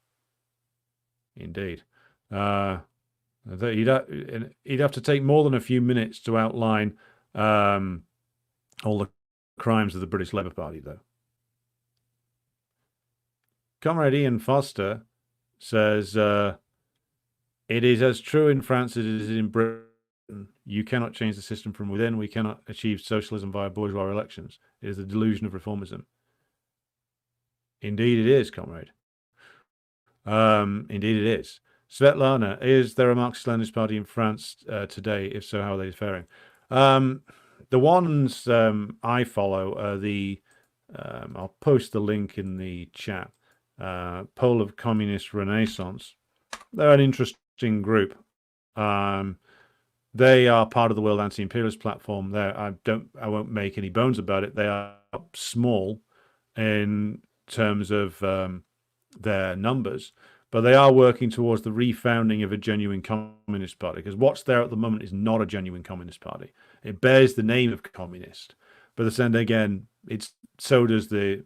Indeed. He'd have to take more than a few minutes to outline all the crimes of the British Labour Party, though. Comrade Ian Foster says, it is as true in France as it is in Britain. You cannot change the system from within. We cannot achieve socialism via bourgeois elections. It is the delusion of reformism. Indeed it is, comrade. Indeed it is. Svetlana, is there a Marxist-Leninist party in France today? If so, how are they faring? The ones I follow are the, I'll post the link in the chat, Pole of Communist Renaissance. They're an interesting group. They are part of the World Anti-Imperialist Platform. I won't make any bones about it. They are small in terms of their numbers, but they are working towards the refounding of a genuine communist party, because what's there at the moment is not a genuine communist party. It bears the name of communist, but then again, so does the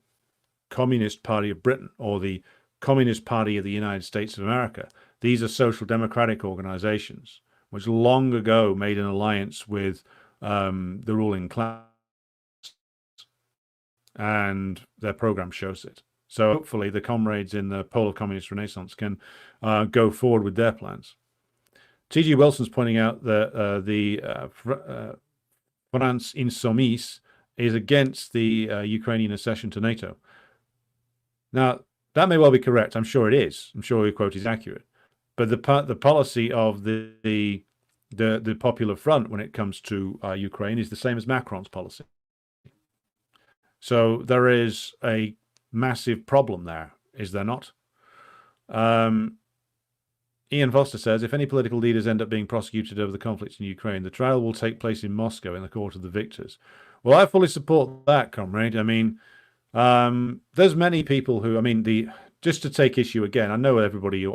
Communist Party of Britain or the Communist Party of the United States of America. These are social democratic organizations which long ago made an alliance with the ruling class, and their program shows it. So hopefully the comrades in the Pole of Communist Renaissance can go forward with their plans. T.G. Wilson's pointing out that the France Insoumise is against the Ukrainian accession to NATO. Now, that may well be correct. I'm sure it is. I'm sure your quote is accurate. But the policy of the Popular Front when it comes to Ukraine is the same as Macron's policy. So there is a massive problem there, is there not? Ian Foster says, if any political leaders end up being prosecuted over the conflicts in Ukraine, the trial will take place in Moscow in the court of the victors. Well, I fully support that, comrade. I mean, there's many people who, just to take issue again, I know everybody,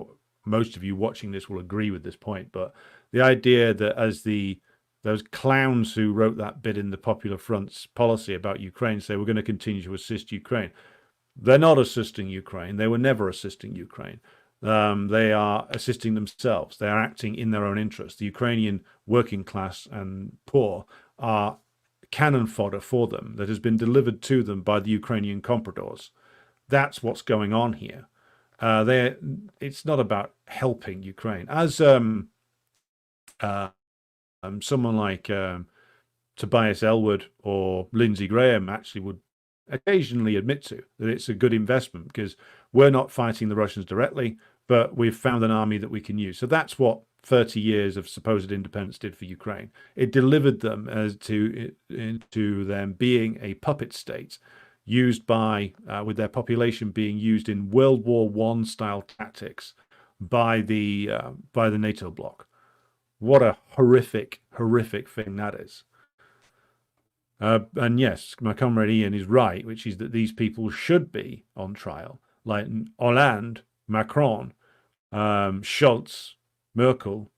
most of you watching this will agree with this point, but the idea that as those clowns who wrote that bit in the Popular Front's policy about Ukraine say we're going to continue to assist Ukraine. They're not assisting Ukraine. They were never assisting Ukraine. They are assisting themselves. They are acting in their own interest. The Ukrainian working class and poor are cannon fodder for them that has been delivered to them by the Ukrainian compradors. That's what's going on here. It's not about helping Ukraine. As someone like Tobias Ellwood or Lindsey Graham actually would occasionally admit to, that it's a good investment because we're not fighting the Russians directly, but we've found an army that we can use. So that's what 30 years of supposed independence did for Ukraine. It delivered them into them being a puppet state used by, with their population being used in World War I style tactics by the NATO bloc. What a horrific, horrific thing that is. And yes, my comrade Ian is right, which is that these people should be on trial. Like Hollande, Macron, Schultz, Merkel,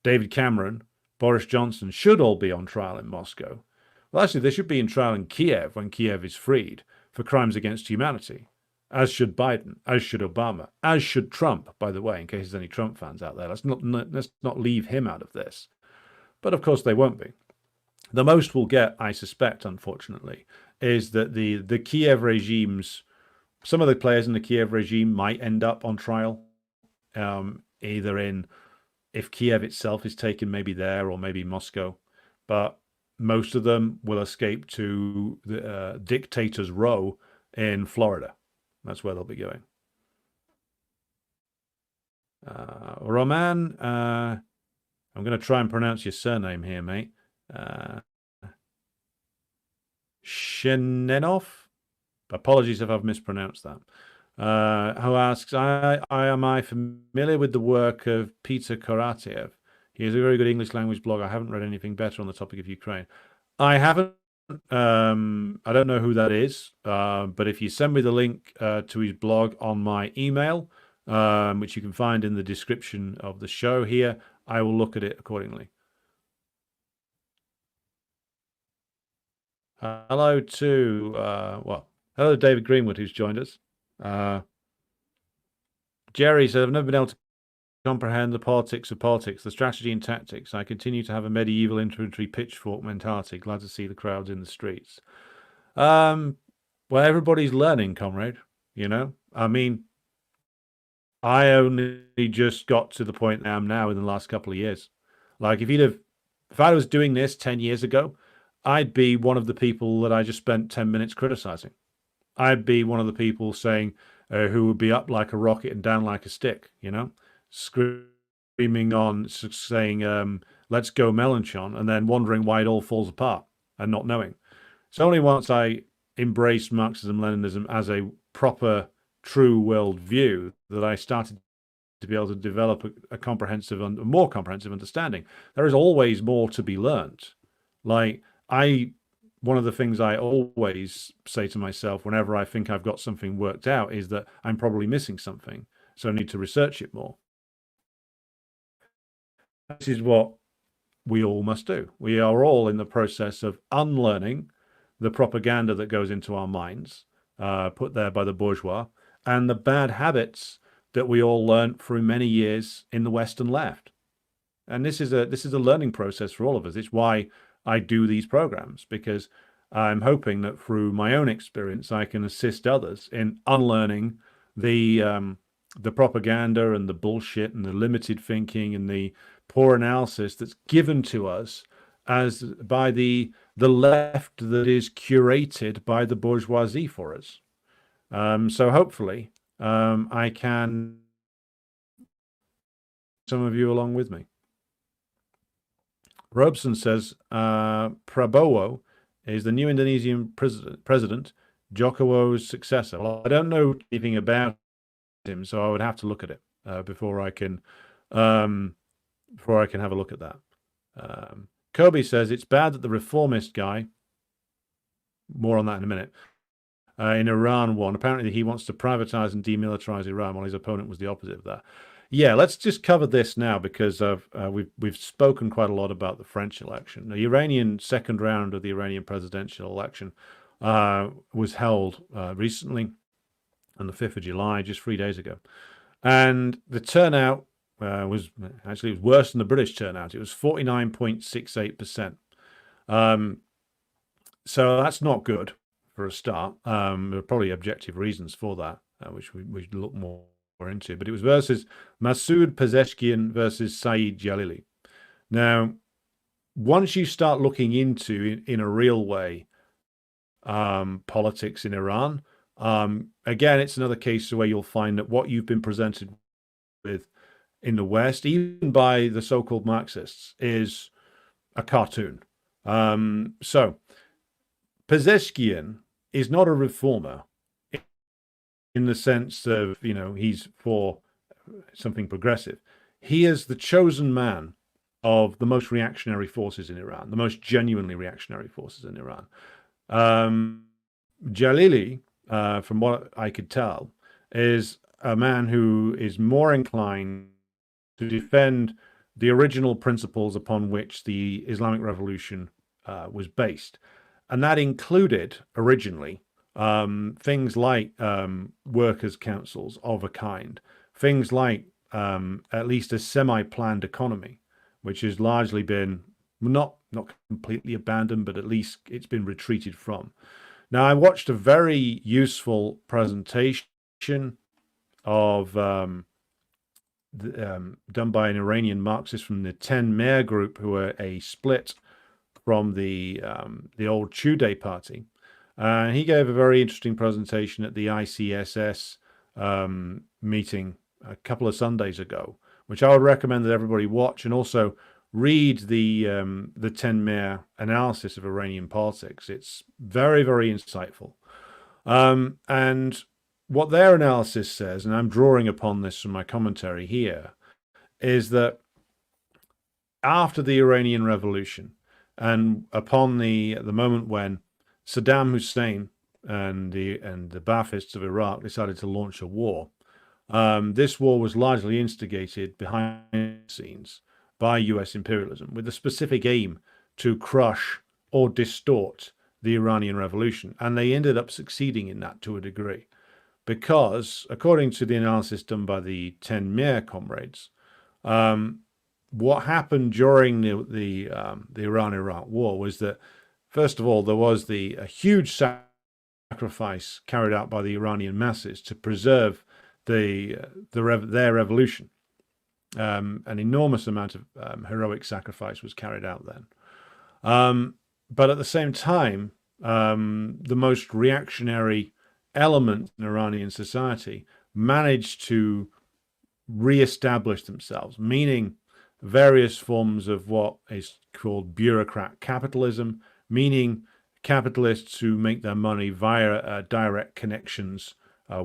David Cameron, Boris Johnson should all be on trial in Moscow. Well, actually, they should be in trial in Kiev when Kiev is freed for crimes against humanity, as should Biden, as should Obama, as should Trump, by the way, in case there's any Trump fans out there. Let's not leave him out of this. But of course they won't be. The most we'll get, I suspect, unfortunately, is that the Kiev regimes, some of the players in the Kiev regime might end up on trial, either in, if Kiev itself is taken, maybe there or maybe Moscow. But most of them will escape to the Dictator's Row in Florida. That's where they'll be going. Roman, I'm going to try and pronounce your surname here, mate. Shenenov? Apologies if I've mispronounced that. Who asks, am I familiar with the work of Peter Karatev? He has a very good English language blog. I haven't read anything better on the topic of Ukraine. I haven't. I don't know who that is, but if you send me the link to his blog on my email, which you can find in the description of the show here, I will look at it accordingly. Hello to, hello David Greenwood, who's joined us. Jerry said, I've never been able to comprehend the politics of politics, the strategy and tactics. I continue to have a medieval infantry pitchfork mentality. Glad to see the crowds in the streets. Well, everybody's learning, comrade, you know. I mean, I only just got to the point I am now in the last couple of years. Like if I was doing this 10 years ago, I'd be one of the people that I just spent 10 minutes criticizing. I'd be one of the people saying, who would be up like a rocket and down like a stick, screaming on, saying, let's go Melanchon, and then wondering why it all falls apart and not knowing. It's only once I embraced Marxism Leninism as a proper, true world view that I started to be able to develop a comprehensive and more comprehensive understanding. There is always more to be learned. Like one of the things I always say to myself whenever I think I've got something worked out is that I'm probably missing something, so I need to research it more. This is what we all must do. We are all in the process of unlearning the propaganda that goes into our minds, put there by the bourgeois, and the bad habits that we all learned through many years in the Western left. And this is a learning process for all of us. It's why I do these programs, because I'm hoping that through my own experience, I can assist others in unlearning the propaganda and the bullshit and the limited thinking and the poor analysis that's given to us as by the left that is curated by the bourgeoisie for us. So hopefully, I can some of you along with me. Robeson says Prabowo is the new Indonesian president, Jokowi's successor. Well, I don't know anything about him, so I would have to look at it before I can have a look at that. Kobe says it's bad that the reformist guy, more on that in a minute, in Iran won. Apparently he wants to privatize and demilitarize Iran, while his opponent was the opposite of that. Yeah, let's just cover this now, because we've spoken quite a lot about the French election. The Iranian second round of the Iranian presidential election was held recently on the 5th of July, just 3 days ago. And the turnout was worse than the British turnout. It was 49.68%. So that's not good for a start. There are probably objective reasons for that, which we look more into. But it was versus Masoud Pezeshkian versus Saeed Jalili. Now, once you start looking into, in a real way, politics in Iran, again, it's another case where you'll find that what you've been presented with in the West, even by the so-called Marxists, is a cartoon. So Pezeshkian is not a reformer in the sense of, he's for something progressive. He is the chosen man of the most reactionary forces in Iran, the most genuinely reactionary forces in Iran. Jalili, from what I could tell, is a man who is more inclined to defend the original principles upon which the Islamic Revolution was based. And that included, originally, things like workers' councils of a kind, things like at least a semi-planned economy, which has largely been not completely abandoned, but at least it's been retreated from. Now, I watched a very useful presentation of done by an Iranian Marxist from the 10 Mayor group, who are a split from the old Tudeh party. He gave a very interesting presentation at the ICSS meeting a couple of Sundays ago, which I would recommend that everybody watch, and also read the 10 Mayor analysis of Iranian politics. It's very, very insightful. And what their analysis says, and I'm drawing upon this from my commentary here, is that after the Iranian Revolution, and upon the moment when Saddam Hussein and the Baathists of Iraq decided to launch a war, this war was largely instigated behind the scenes by US imperialism, with the specific aim to crush or distort the Iranian Revolution. And they ended up succeeding in that to a degree, because according to the analysis done by the 10 Mayor comrades, what happened during the Iran-Iraq war was that, first of all, there was a huge sacrifice carried out by the Iranian masses to preserve their revolution. An enormous amount of heroic sacrifice was carried out then. But at the same time, the most reactionary element in Iranian society managed to re-establish themselves, meaning various forms of what is called bureaucrat capitalism, meaning capitalists who make their money via direct connections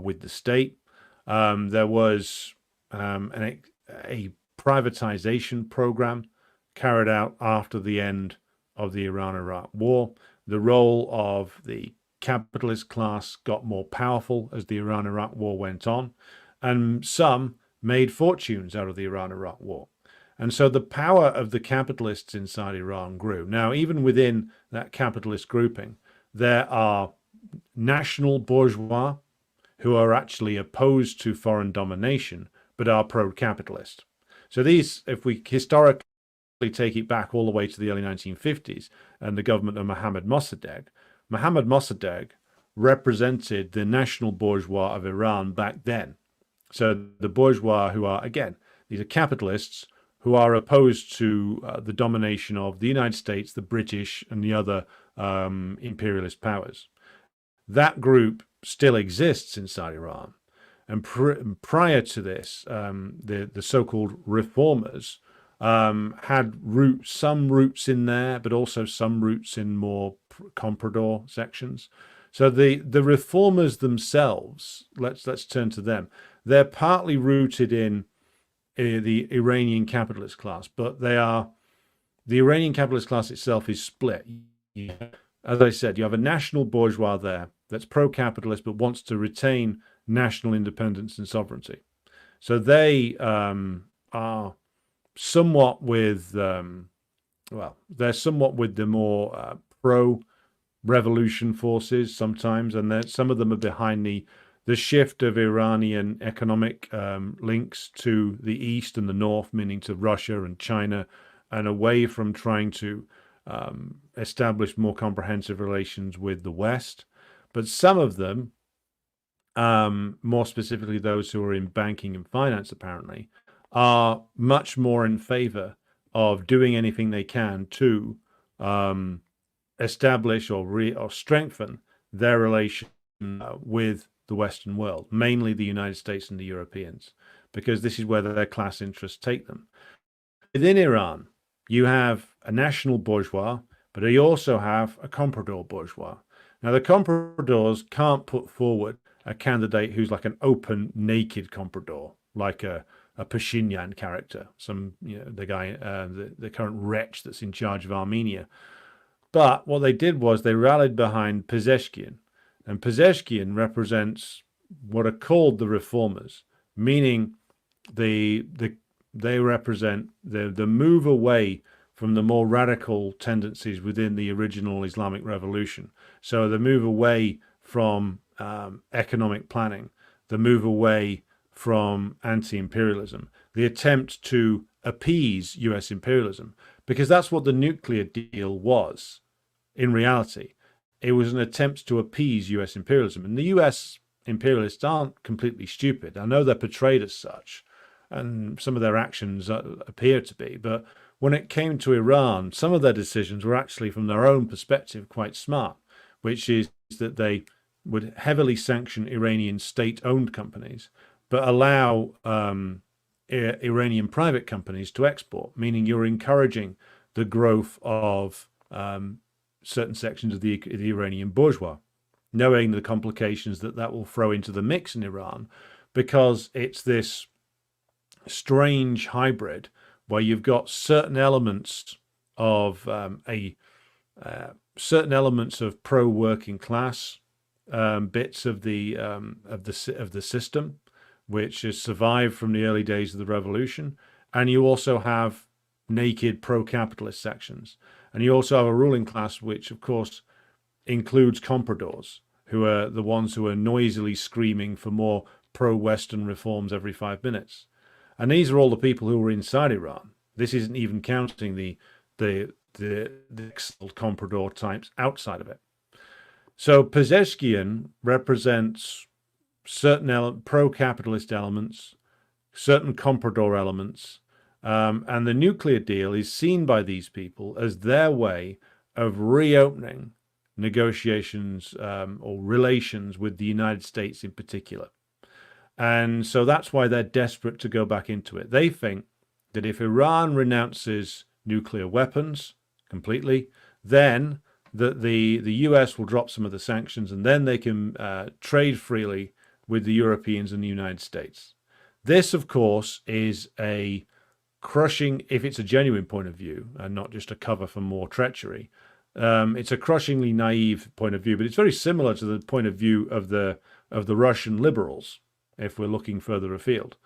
with the state. There was a privatization program carried out after the end of the Iran-Iraq War. The role of the capitalist class got more powerful as the Iran-Iraq War went on, and some made fortunes out of the Iran-Iraq War. And so the power of the capitalists inside Iran grew. Now, even within that capitalist grouping, there are national bourgeois who are actually opposed to foreign domination, but are pro-capitalist. So these, if we historically take it back all the way to the early 1950s and the government of Mohammad Mossadegh represented the national bourgeois of Iran back then. So the bourgeois who are, again, these are capitalists who are opposed to the domination of the United States, the British, and the other imperialist powers. That group still exists inside Iran. And prior to this, the so-called reformers had some roots in there, but also some roots in more comprador sections. So the reformers themselves, let's turn to them. They're partly rooted in the Iranian capitalist class, but the Iranian capitalist class itself is split. As I said, you have a national bourgeois there that's pro-capitalist but wants to retain national independence and sovereignty. So they are somewhat with, they're somewhat with the more pro-revolution forces sometimes, and some of them are behind the shift of Iranian economic links to the east and the north, meaning to Russia and China, and away from trying to establish more comprehensive relations with the West. But some of them, more specifically those who are in banking and finance apparently, are much more in favor of doing anything they can to establish or strengthen their relation with the Western world, mainly the United States and the Europeans, because this is where their class interests take them. Within Iran, you have a national bourgeois, but you also have a comprador bourgeois. Now, the compradors can't put forward a candidate who's like an open, naked comprador, like a Pashinyan character, the guy, the current wretch that's in charge of Armenia. But what they did was they rallied behind Pezeshkian, and Pezeshkian represents what are called the reformers, meaning they represent the move away from the more radical tendencies within the original Islamic revolution. So the move away from economic planning, the move away from anti-imperialism, the attempt to appease US imperialism, because that's what the nuclear deal was in reality. It was an attempt to appease US imperialism. And the US imperialists aren't completely stupid. I know they're portrayed as such, and some of their actions appear to be, but when it came to Iran, some of their decisions were actually, from their own perspective, quite smart, which is that they would heavily sanction Iranian state-owned companies, but allow Iranian private companies to export, meaning you're encouraging the growth of certain sections of the Iranian bourgeois, knowing the complications that will throw into the mix in Iran, because it's this strange hybrid where you've got certain elements of certain elements of pro-working class bits of the system, which has survived from the early days of the revolution, and you also have naked pro-capitalist sections, and you also have a ruling class which, of course, includes compradors, who are the ones who are noisily screaming for more pro-Western reforms every 5 minutes. And these are all the people who were inside Iran. This isn't even counting the comprador types outside of it. So Pezeshkian represents certain pro-capitalist elements, certain comprador elements, and the nuclear deal is seen by these people as their way of reopening negotiations or relations with the United States in particular. And so that's why they're desperate to go back into it. They think that if Iran renounces nuclear weapons completely, then the US will drop some of the sanctions, and then they can trade freely with the Europeans and the United States. This, of course, is a crushing, if it's a genuine point of view and not just a cover for more treachery, it's a crushingly naive point of view, but it's very similar to the point of view of the Russian liberals, if we're looking further afield.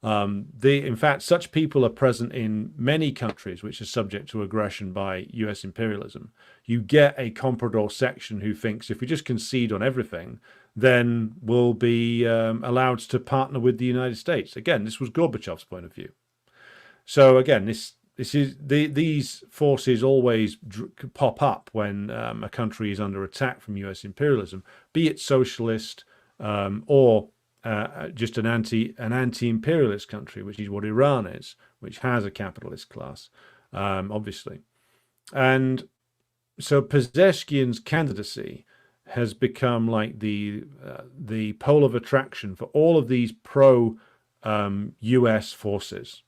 In fact, such people are present in many countries which are subject to aggression by US imperialism. You get a comprador section who thinks if we just concede on everything, then we'll be allowed to partner with the United States. Again, this was Gorbachev's point of view. So again, these forces always pop up when a country is under attack from US imperialism, be it socialist or just an anti-imperialist country, which is what Iran is, which has a capitalist class, obviously. And so Pezeshkian's candidacy has become like the pole of attraction for all of these pro-US forces.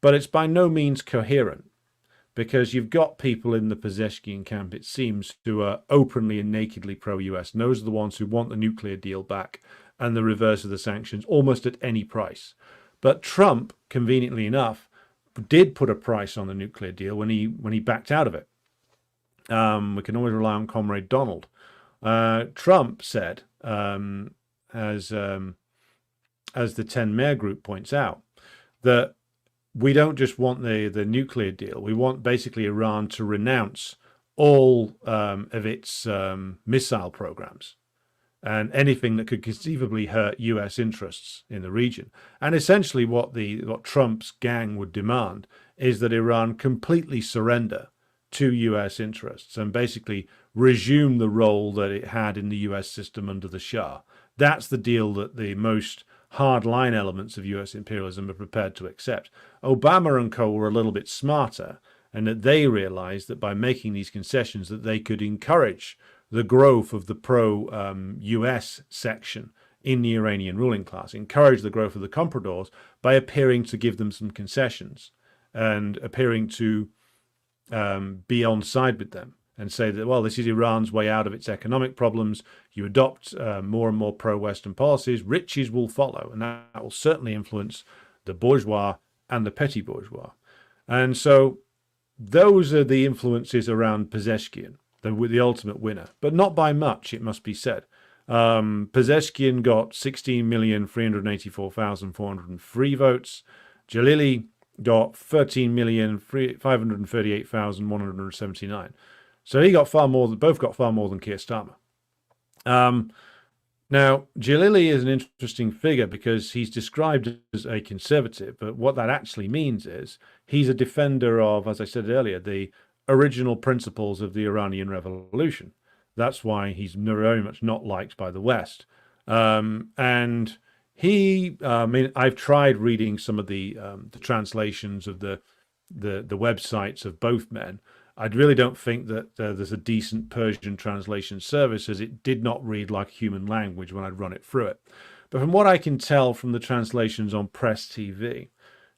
But it's by no means coherent, because you've got people in the Pezeshkian camp, it seems, who are openly and nakedly pro-US. And those are the ones who want the nuclear deal back and the reverse of the sanctions almost at any price. But Trump, conveniently enough, did put a price on the nuclear deal when he backed out of it. We can always rely on Comrade Donald. Trump said, as the 10 Mayor group points out, that we don't just want the nuclear deal. We want basically Iran to renounce all of its missile programs and anything that could conceivably hurt US interests in the region. And essentially what Trump's gang would demand is that Iran completely surrender to US interests and basically resume the role that it had in the US system under the Shah. That's the deal that the most hardline elements of US imperialism are prepared to accept. Obama and co were a little bit smarter, and that they realized that by making these concessions that they could encourage the growth of the pro-US section in the Iranian ruling class, encourage the growth of the compradors by appearing to give them some concessions and appearing to be on side with them and say that, well, this is Iran's way out of its economic problems. You adopt more and more pro-Western policies, riches will follow, and that will certainly influence the bourgeois and the petty bourgeois. And so those are the influences around Pezeshkian, the ultimate winner, but not by much, it must be said. Pezeshkian got 16,384,403 votes. Jalili got 13,538,179. So he got both got far more than Keir Starmer. Now, Jalili is an interesting figure because he's described as a conservative, but what that actually means is he's a defender of, as I said earlier, the original principles of the Iranian Revolution. That's why he's very much not liked by the West. And he, I've tried reading some of the translations of the websites of both men. I really don't think that there's a decent Persian translation service, as it did not read like human language when I'd run it through it. But from what I can tell from the translations on Press TV,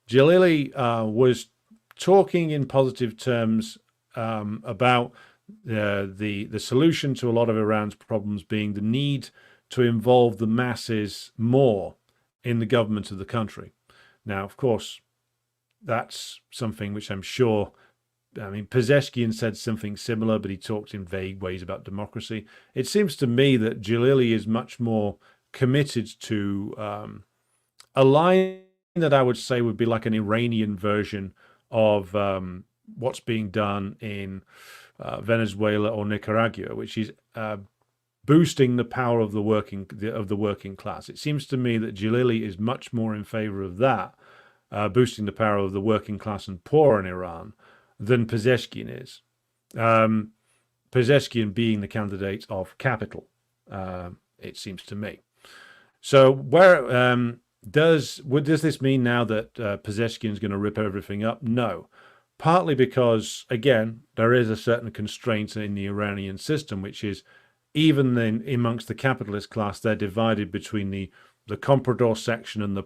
Jalili was talking in positive terms about the solution to a lot of Iran's problems being the need to involve the masses more in the government of the country. Now, of course, that's something which I'm sure, Pezeshkian said something similar, but he talked in vague ways about democracy. It seems to me that Jalili is much more committed to a line that I would say would be like an Iranian version of what's being done in Venezuela or Nicaragua, which is boosting the power of the working class. It seems to me that Jalili is much more in favor of that, boosting the power of the working class and poor in Iran, than Pezeshkian is. Pezeshkian being the candidate of capital, it seems to me. So does this mean now that Pezeshkian's going to rip everything up? No, partly because again there is a certain constraint in the Iranian system, which is even then amongst the capitalist class they're divided between the comprador section and the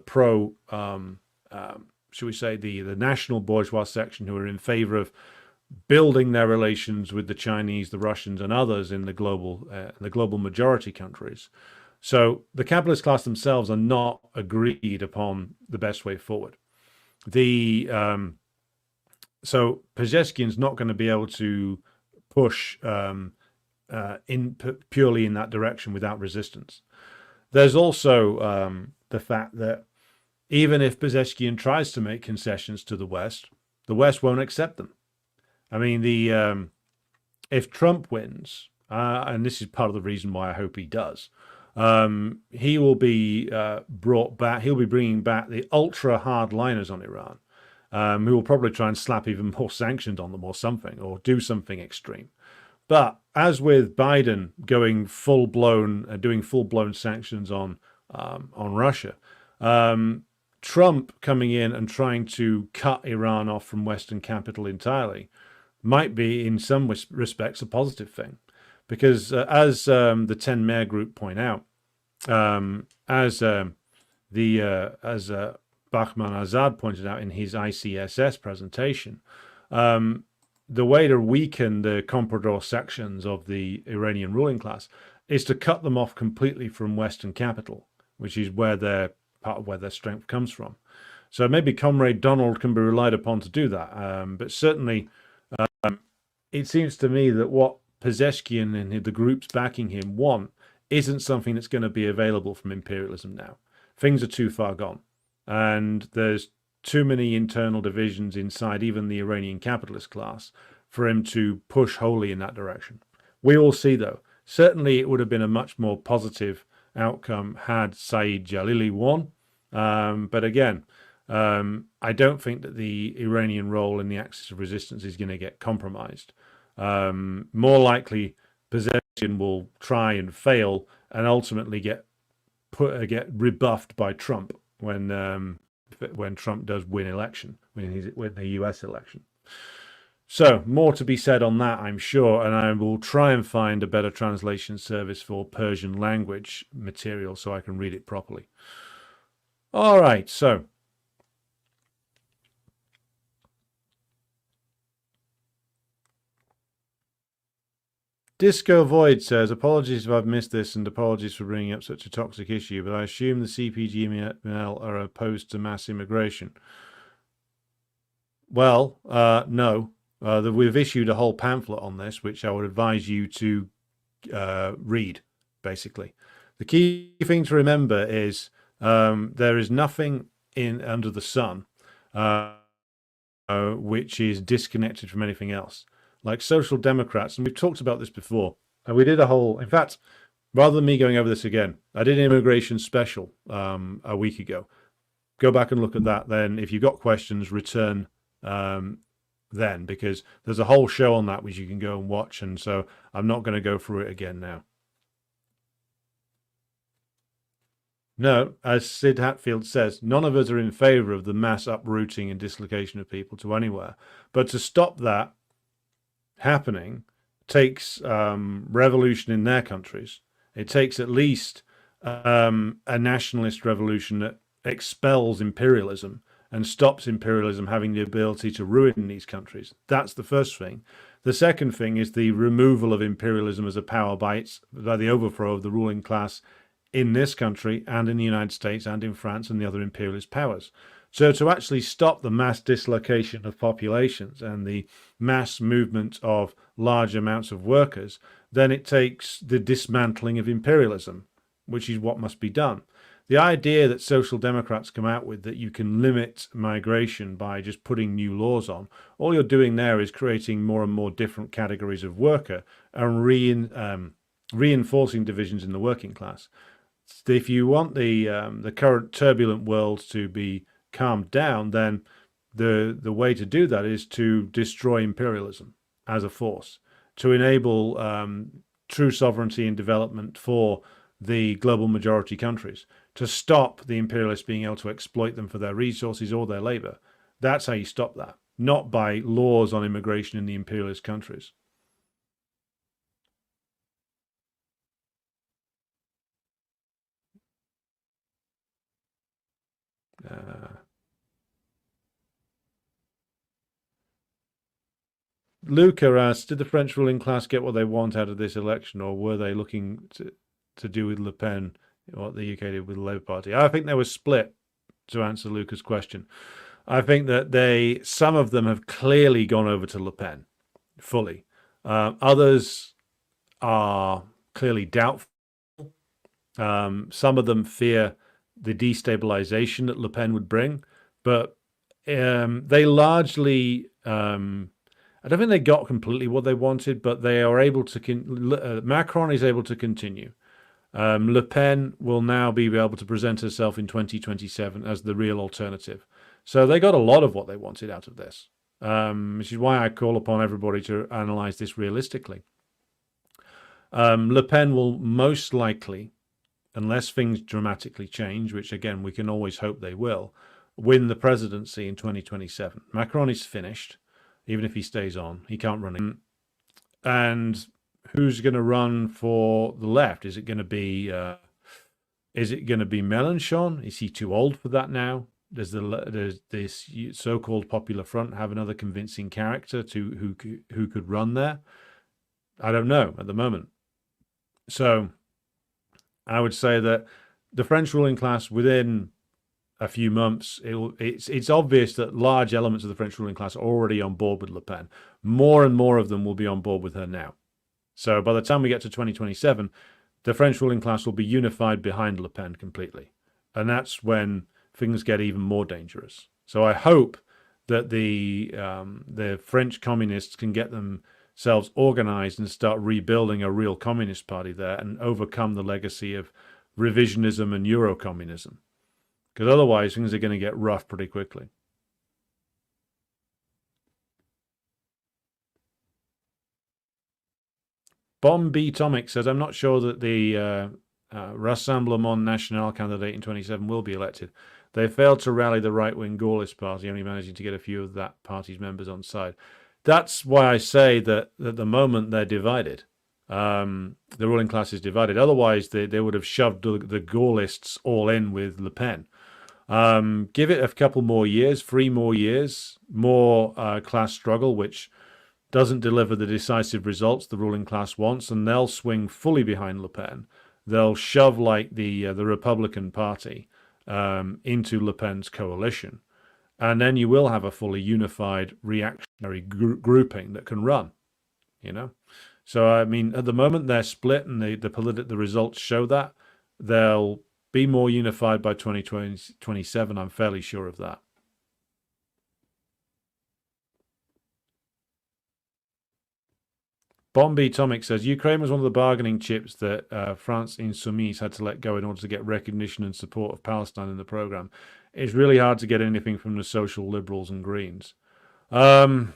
should we say the national bourgeois section, who are in favor of building their relations with the Chinese, the Russians, and others in the global majority countries. So the capitalist class themselves are not agreed upon the best way forward. So Pezeshkian's not going to be able to push purely in that direction without resistance. There's also the fact that even if Pezeshkian tries to make concessions to the West won't accept them. I mean, if Trump wins, and this is part of the reason why I hope he does, he will be brought back. He'll be bringing back the ultra hardliners on Iran, who will probably try and slap even more sanctions on them or something, or do something extreme. But as with Biden doing full blown sanctions on Russia, Trump coming in and trying to cut Iran off from Western capital entirely might be, in some respects, a positive thing, because as the 10 Mayor Group point out, as Bahman Azad pointed out in his ICSS presentation, the way to weaken the comprador sections of the Iranian ruling class is to cut them off completely from Western capital, which is part of where their strength comes from. So maybe Comrade Donald can be relied upon to do that. But certainly, it seems to me that what Pezeshkian and the groups backing him want isn't something that's going to be available from imperialism now. Things are too far gone, and there's too many internal divisions inside even the Iranian capitalist class for him to push wholly in that direction. We all see, though, certainly it would have been a much more positive outcome had Saeed Jalili won. But again, I don't think that the Iranian role in the axis of resistance is going to get compromised. More likely, Pezeshkian will try and fail and ultimately get rebuffed by Trump when Trump does win the US election. So more to be said on that, I'm sure, and I will try and find a better translation service for Persian language material so I can read it properly. All right, so Disco Void says, apologies if I've missed this and apologies for bringing up such a toxic issue, but I assume the CPGML are opposed to mass immigration. Well, no. We've issued a whole pamphlet on this, which I would advise you to read, basically. The key thing to remember is there is nothing under the sun which is disconnected from anything else. Like Social Democrats, and we've talked about this before, and we did in fact, rather than me going over this again, I did an immigration special a week ago. Go back and look at that then. If you've got questions, return then, because there's a whole show on that which you can go and watch, and so I'm not going to go through it again now. No, as Sid Hatfield says, none of us are in favor of the mass uprooting and dislocation of people to anywhere. But to stop that happening takes revolution in their countries. It takes at least a nationalist revolution that expels imperialism and stops imperialism having the ability to ruin these countries. That's the first thing. The second thing is the removal of imperialism as a power by the overthrow of the ruling class in this country and in the United States and in France and the other imperialist powers. So to actually stop the mass dislocation of populations and the mass movement of large amounts of workers, then it takes the dismantling of imperialism, which is what must be done. The idea that Social Democrats come out with, that you can limit migration by just putting new laws on, all you're doing there is creating more and more different categories of worker and reinforcing divisions in the working class. If you want the current turbulent world to be calmed down, then the way to do that is to destroy imperialism as a force, to enable true sovereignty and development for the global majority countries, to stop the imperialists being able to exploit them for their resources or their labor. That's how you stop that, not by laws on immigration in the imperialist countries. Luca asks, did the French ruling class get what they want out of this election, or were they looking to do with Le Pen what the UK did with the Labour Party? I think they were split, to answer Luca's question. I think that some of them have clearly gone over to Le Pen, fully. Others are clearly doubtful. Some of them fear the destabilization that Le Pen would bring, but they largely... I don't think they got completely what they wanted, but they are able to... Macron is able to continue. Le Pen will now be able to present herself in 2027 as the real alternative. So they got a lot of what they wanted out of this, which is why I call upon everybody to analyze this realistically. Le Pen will most likely, unless things dramatically change, which again, we can always hope they will, win the presidency in 2027. Macron is finished. Even if he stays on, he can't run it. And who's going to run for the left? Is it going to be Mélenchon? Is he too old for that now? Does this so-called Popular Front have another convincing character who could run there? I don't know at the moment. So I would say that the French ruling class within a few months, it's obvious that large elements of the French ruling class are already on board with Le Pen. More and more of them will be on board with her now. So by the time we get to 2027, the French ruling class will be unified behind Le Pen completely. And that's when things get even more dangerous. So I hope that the French communists can get themselves organized and start rebuilding a real communist party there and overcome the legacy of revisionism and Eurocommunism. Because otherwise, things are going to get rough pretty quickly. Bomb B. Tomic says, I'm not sure that the Rassemblement National candidate in 27 will be elected. They failed to rally the right-wing Gaullist party, only managing to get a few of that party's members on side. That's why I say that at the moment they're divided. The ruling class is divided. Otherwise, they would have shoved the Gaullists all in with Le Pen. Give it a couple more years, 3 more years, more class struggle, which doesn't deliver the decisive results the ruling class wants, and they'll swing fully behind Le Pen. They'll shove like the Republican Party into Le Pen's coalition, and then you will have a fully unified reactionary grouping that can run. So I mean, at the moment they're split, and the results show that. They'll be more unified by 2027. I'm fairly sure of that. Bombi Tomic says, Ukraine was one of the bargaining chips that France Insoumise had to let go in order to get recognition and support of Palestine in the program. It's really hard to get anything from the social liberals and Greens. Yes,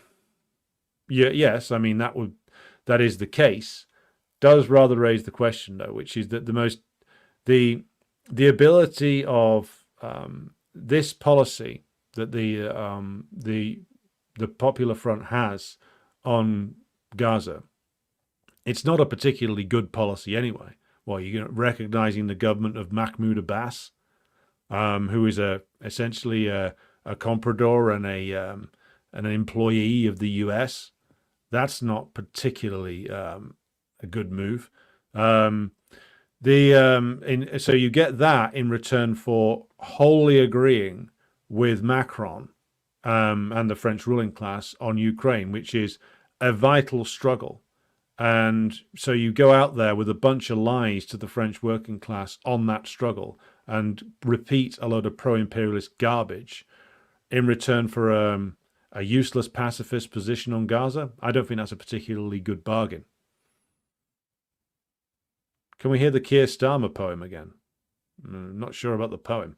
I mean, that is the case. Does rather raise the question, though, which is that the ability of this policy that the Popular Front has on Gaza, it's not a particularly good policy anyway. Well, you're recognizing the government of Mahmoud Abbas, who is essentially a comprador and an employee of the US. That's not particularly a good move. So you get that in return for wholly agreeing with Macron and the French ruling class on Ukraine, which is a vital struggle. And so you go out there with a bunch of lies to the French working class on that struggle and repeat a load of pro-imperialist garbage in return for a useless pacifist position on Gaza. I don't think that's a particularly good bargain. Can we hear the Keir Starmer poem again? I'm not sure about the poem.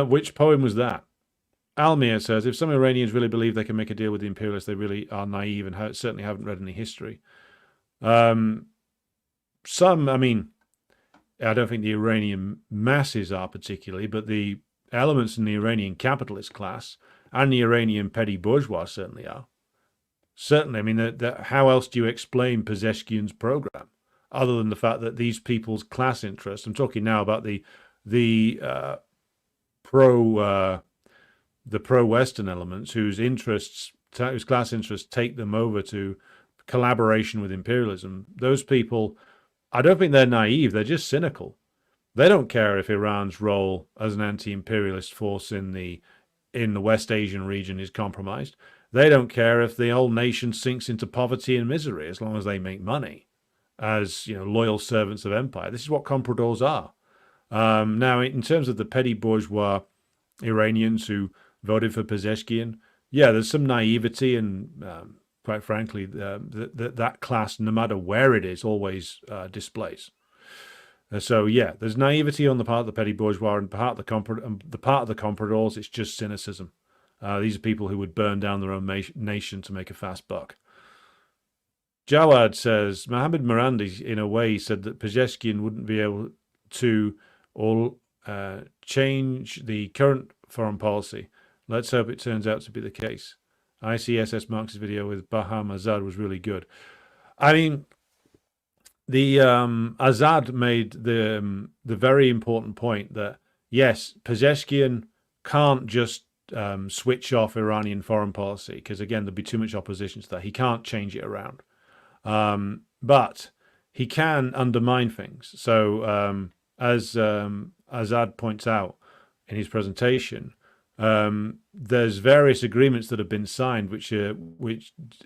Which poem was that? Almir says, if some Iranians really believe they can make a deal with the imperialists, they really are naive and certainly haven't read any history. I don't think the Iranian masses are particularly, but the elements in the Iranian capitalist class and the Iranian petty bourgeois certainly are. Certainly, I mean, how else do you explain Pezeshkian's program other than the fact that these people's class interests? I'm talking now about the pro pro-Western elements whose class interests take them over to collaboration with imperialism. Those people, I don't think they're naive. They're just cynical. They don't care if Iran's role as an anti-imperialist force in the West Asian region is compromised. They don't care if the whole nation sinks into poverty and misery as long as they make money as loyal servants of empire. This is what compradors are. Now, in terms of the petty bourgeois Iranians who voted for Pezeshkian, yeah, there's some naivety and quite frankly, that class, no matter where it is, always displays. So yeah, there's naivety on the part of the petty bourgeois and part of the compradors. It's just cynicism. These are people who would burn down their own nation to make a fast buck. Jawad says Mohammed Mirandi, in a way, said that Pezeshkian wouldn't be able to change the current foreign policy. Let's hope it turns out to be the case. ICSS Marx's video with Baham Azad was really good. I mean, the Azad made the very important point that yes, Pezeshkian can't just switch off Iranian foreign policy because again there'd be too much opposition to that. He can't change it around, but he can undermine things. So as Azad points out in his presentation, there's various agreements that have been signed which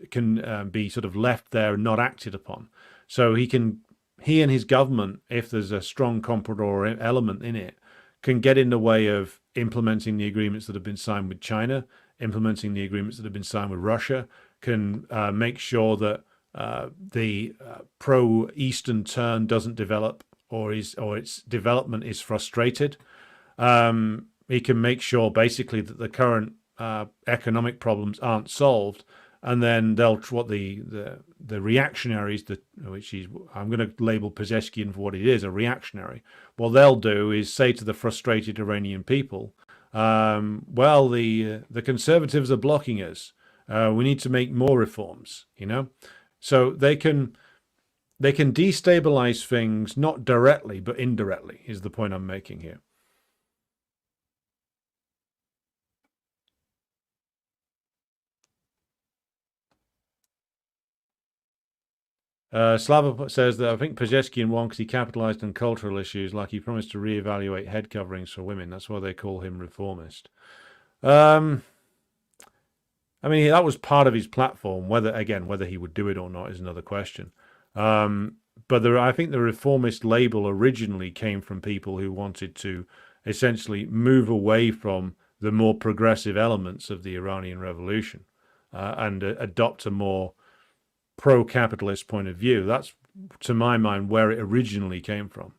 can be sort of left there and not acted upon. So he and his government, if there's a strong comprador element in it, can get in the way of implementing the agreements that have been signed with China, implementing the agreements that have been signed with Russia, can make sure that the pro-Eastern turn doesn't develop or its development is frustrated. He can make sure basically that the current economic problems aren't solved, and then what the reactionaries, which is, I'm going to label Pezeshkian for what it is, a reactionary. What they'll do is say to the frustrated Iranian people, well, the conservatives are blocking us. We need to make more reforms. So they can destabilize things not directly but indirectly is the point I'm making here. Slava says that I think Pezeshkian won because he capitalized on cultural issues, like he promised to reevaluate head coverings for women. That's why they call him reformist. I mean, that was part of his platform. Whether he would do it or not is another question. But I think the reformist label originally came from people who wanted to essentially move away from the more progressive elements of the Iranian Revolution and adopt a more pro-capitalist point of view. That's, to my mind, where it originally came from.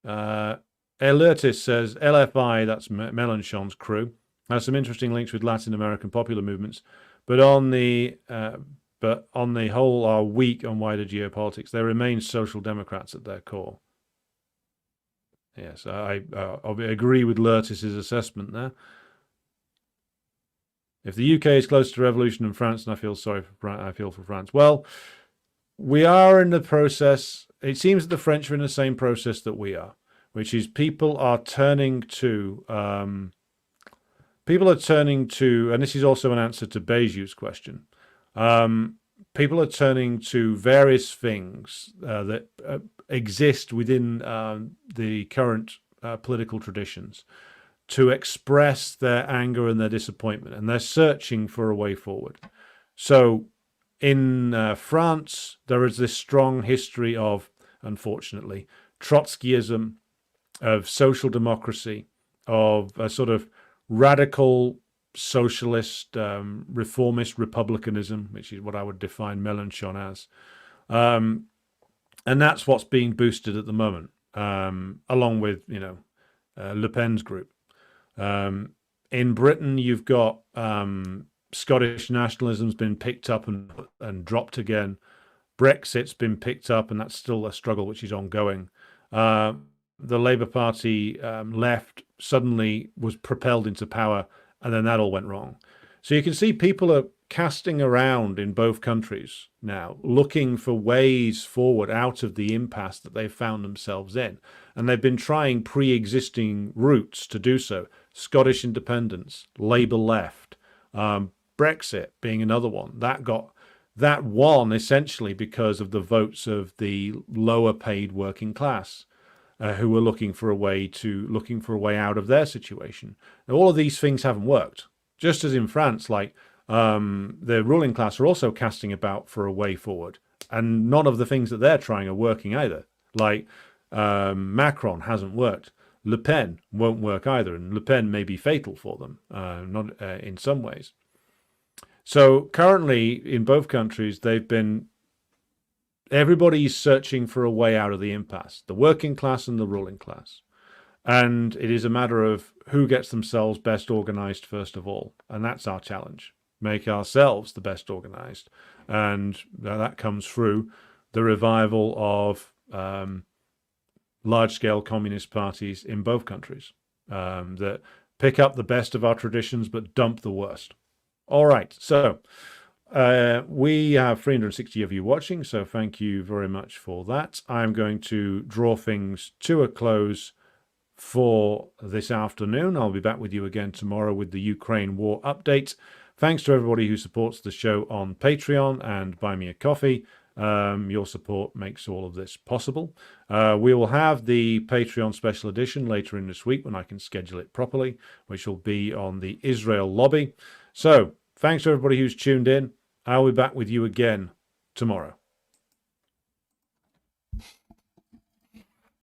Alertis says LFI, that's Mélenchon's crew, has some interesting links with Latin American popular movements, but on the whole are weak on wider geopolitics. They remain social democrats at their core. Yes, I agree with Lertis's assessment there. If the UK is close to revolution in France, and I feel for France. Well, we are in the process. It seems that the French are in the same process that we are, which is people are turning to, and this is also an answer to Beju's question. People are turning to various things that exist within the current political traditions to express their anger and their disappointment, and they're searching for a way forward. So in France, there is this strong history of, unfortunately, Trotskyism, of social democracy, of a sort of radical socialist, reformist republicanism, which is what I would define Mélenchon as. And that's what's being boosted at the moment, along with, Le Pen's group. In Britain, you've got Scottish nationalism's been picked up and dropped again. Brexit's been picked up, and that's still a struggle which is ongoing. The Labour Party left, suddenly was propelled into power, and then that all went wrong. So you can see people are casting around in both countries now, looking for ways forward out of the impasse that they've found themselves in. And they've been trying pre-existing routes to do so. Scottish independence, Labour left, Brexit being another one. That won essentially because of the votes of the lower paid working class, who were looking for a way out of their situation. Now, all of these things haven't worked. Just as in France, like the ruling class are also casting about for a way forward, and none of the things that they're trying are working either. Like Macron hasn't worked. Le Pen won't work either, and Le Pen may be fatal for them, not in some ways. So currently, in both countries, everybody's searching for a way out of the impasse, the working class and the ruling class. And it is a matter of who gets themselves best organized first of all. And that's our challenge. Make ourselves the best organized. And that comes through the revival of large-scale communist parties in both countries that pick up the best of our traditions but dump the worst. All right, so we have 360 of you watching, so thank you very much for that. I'm going to draw things to a close for this afternoon. I'll be back with you again tomorrow with the Ukraine war update. Thanks to everybody who supports the show on Patreon and Buy Me a Coffee. Your support makes all of this possible. We will have the Patreon special edition later in this week when I can schedule it properly, which will be on the Israel lobby. So thanks to everybody who's tuned in. I'll be back with you again tomorrow.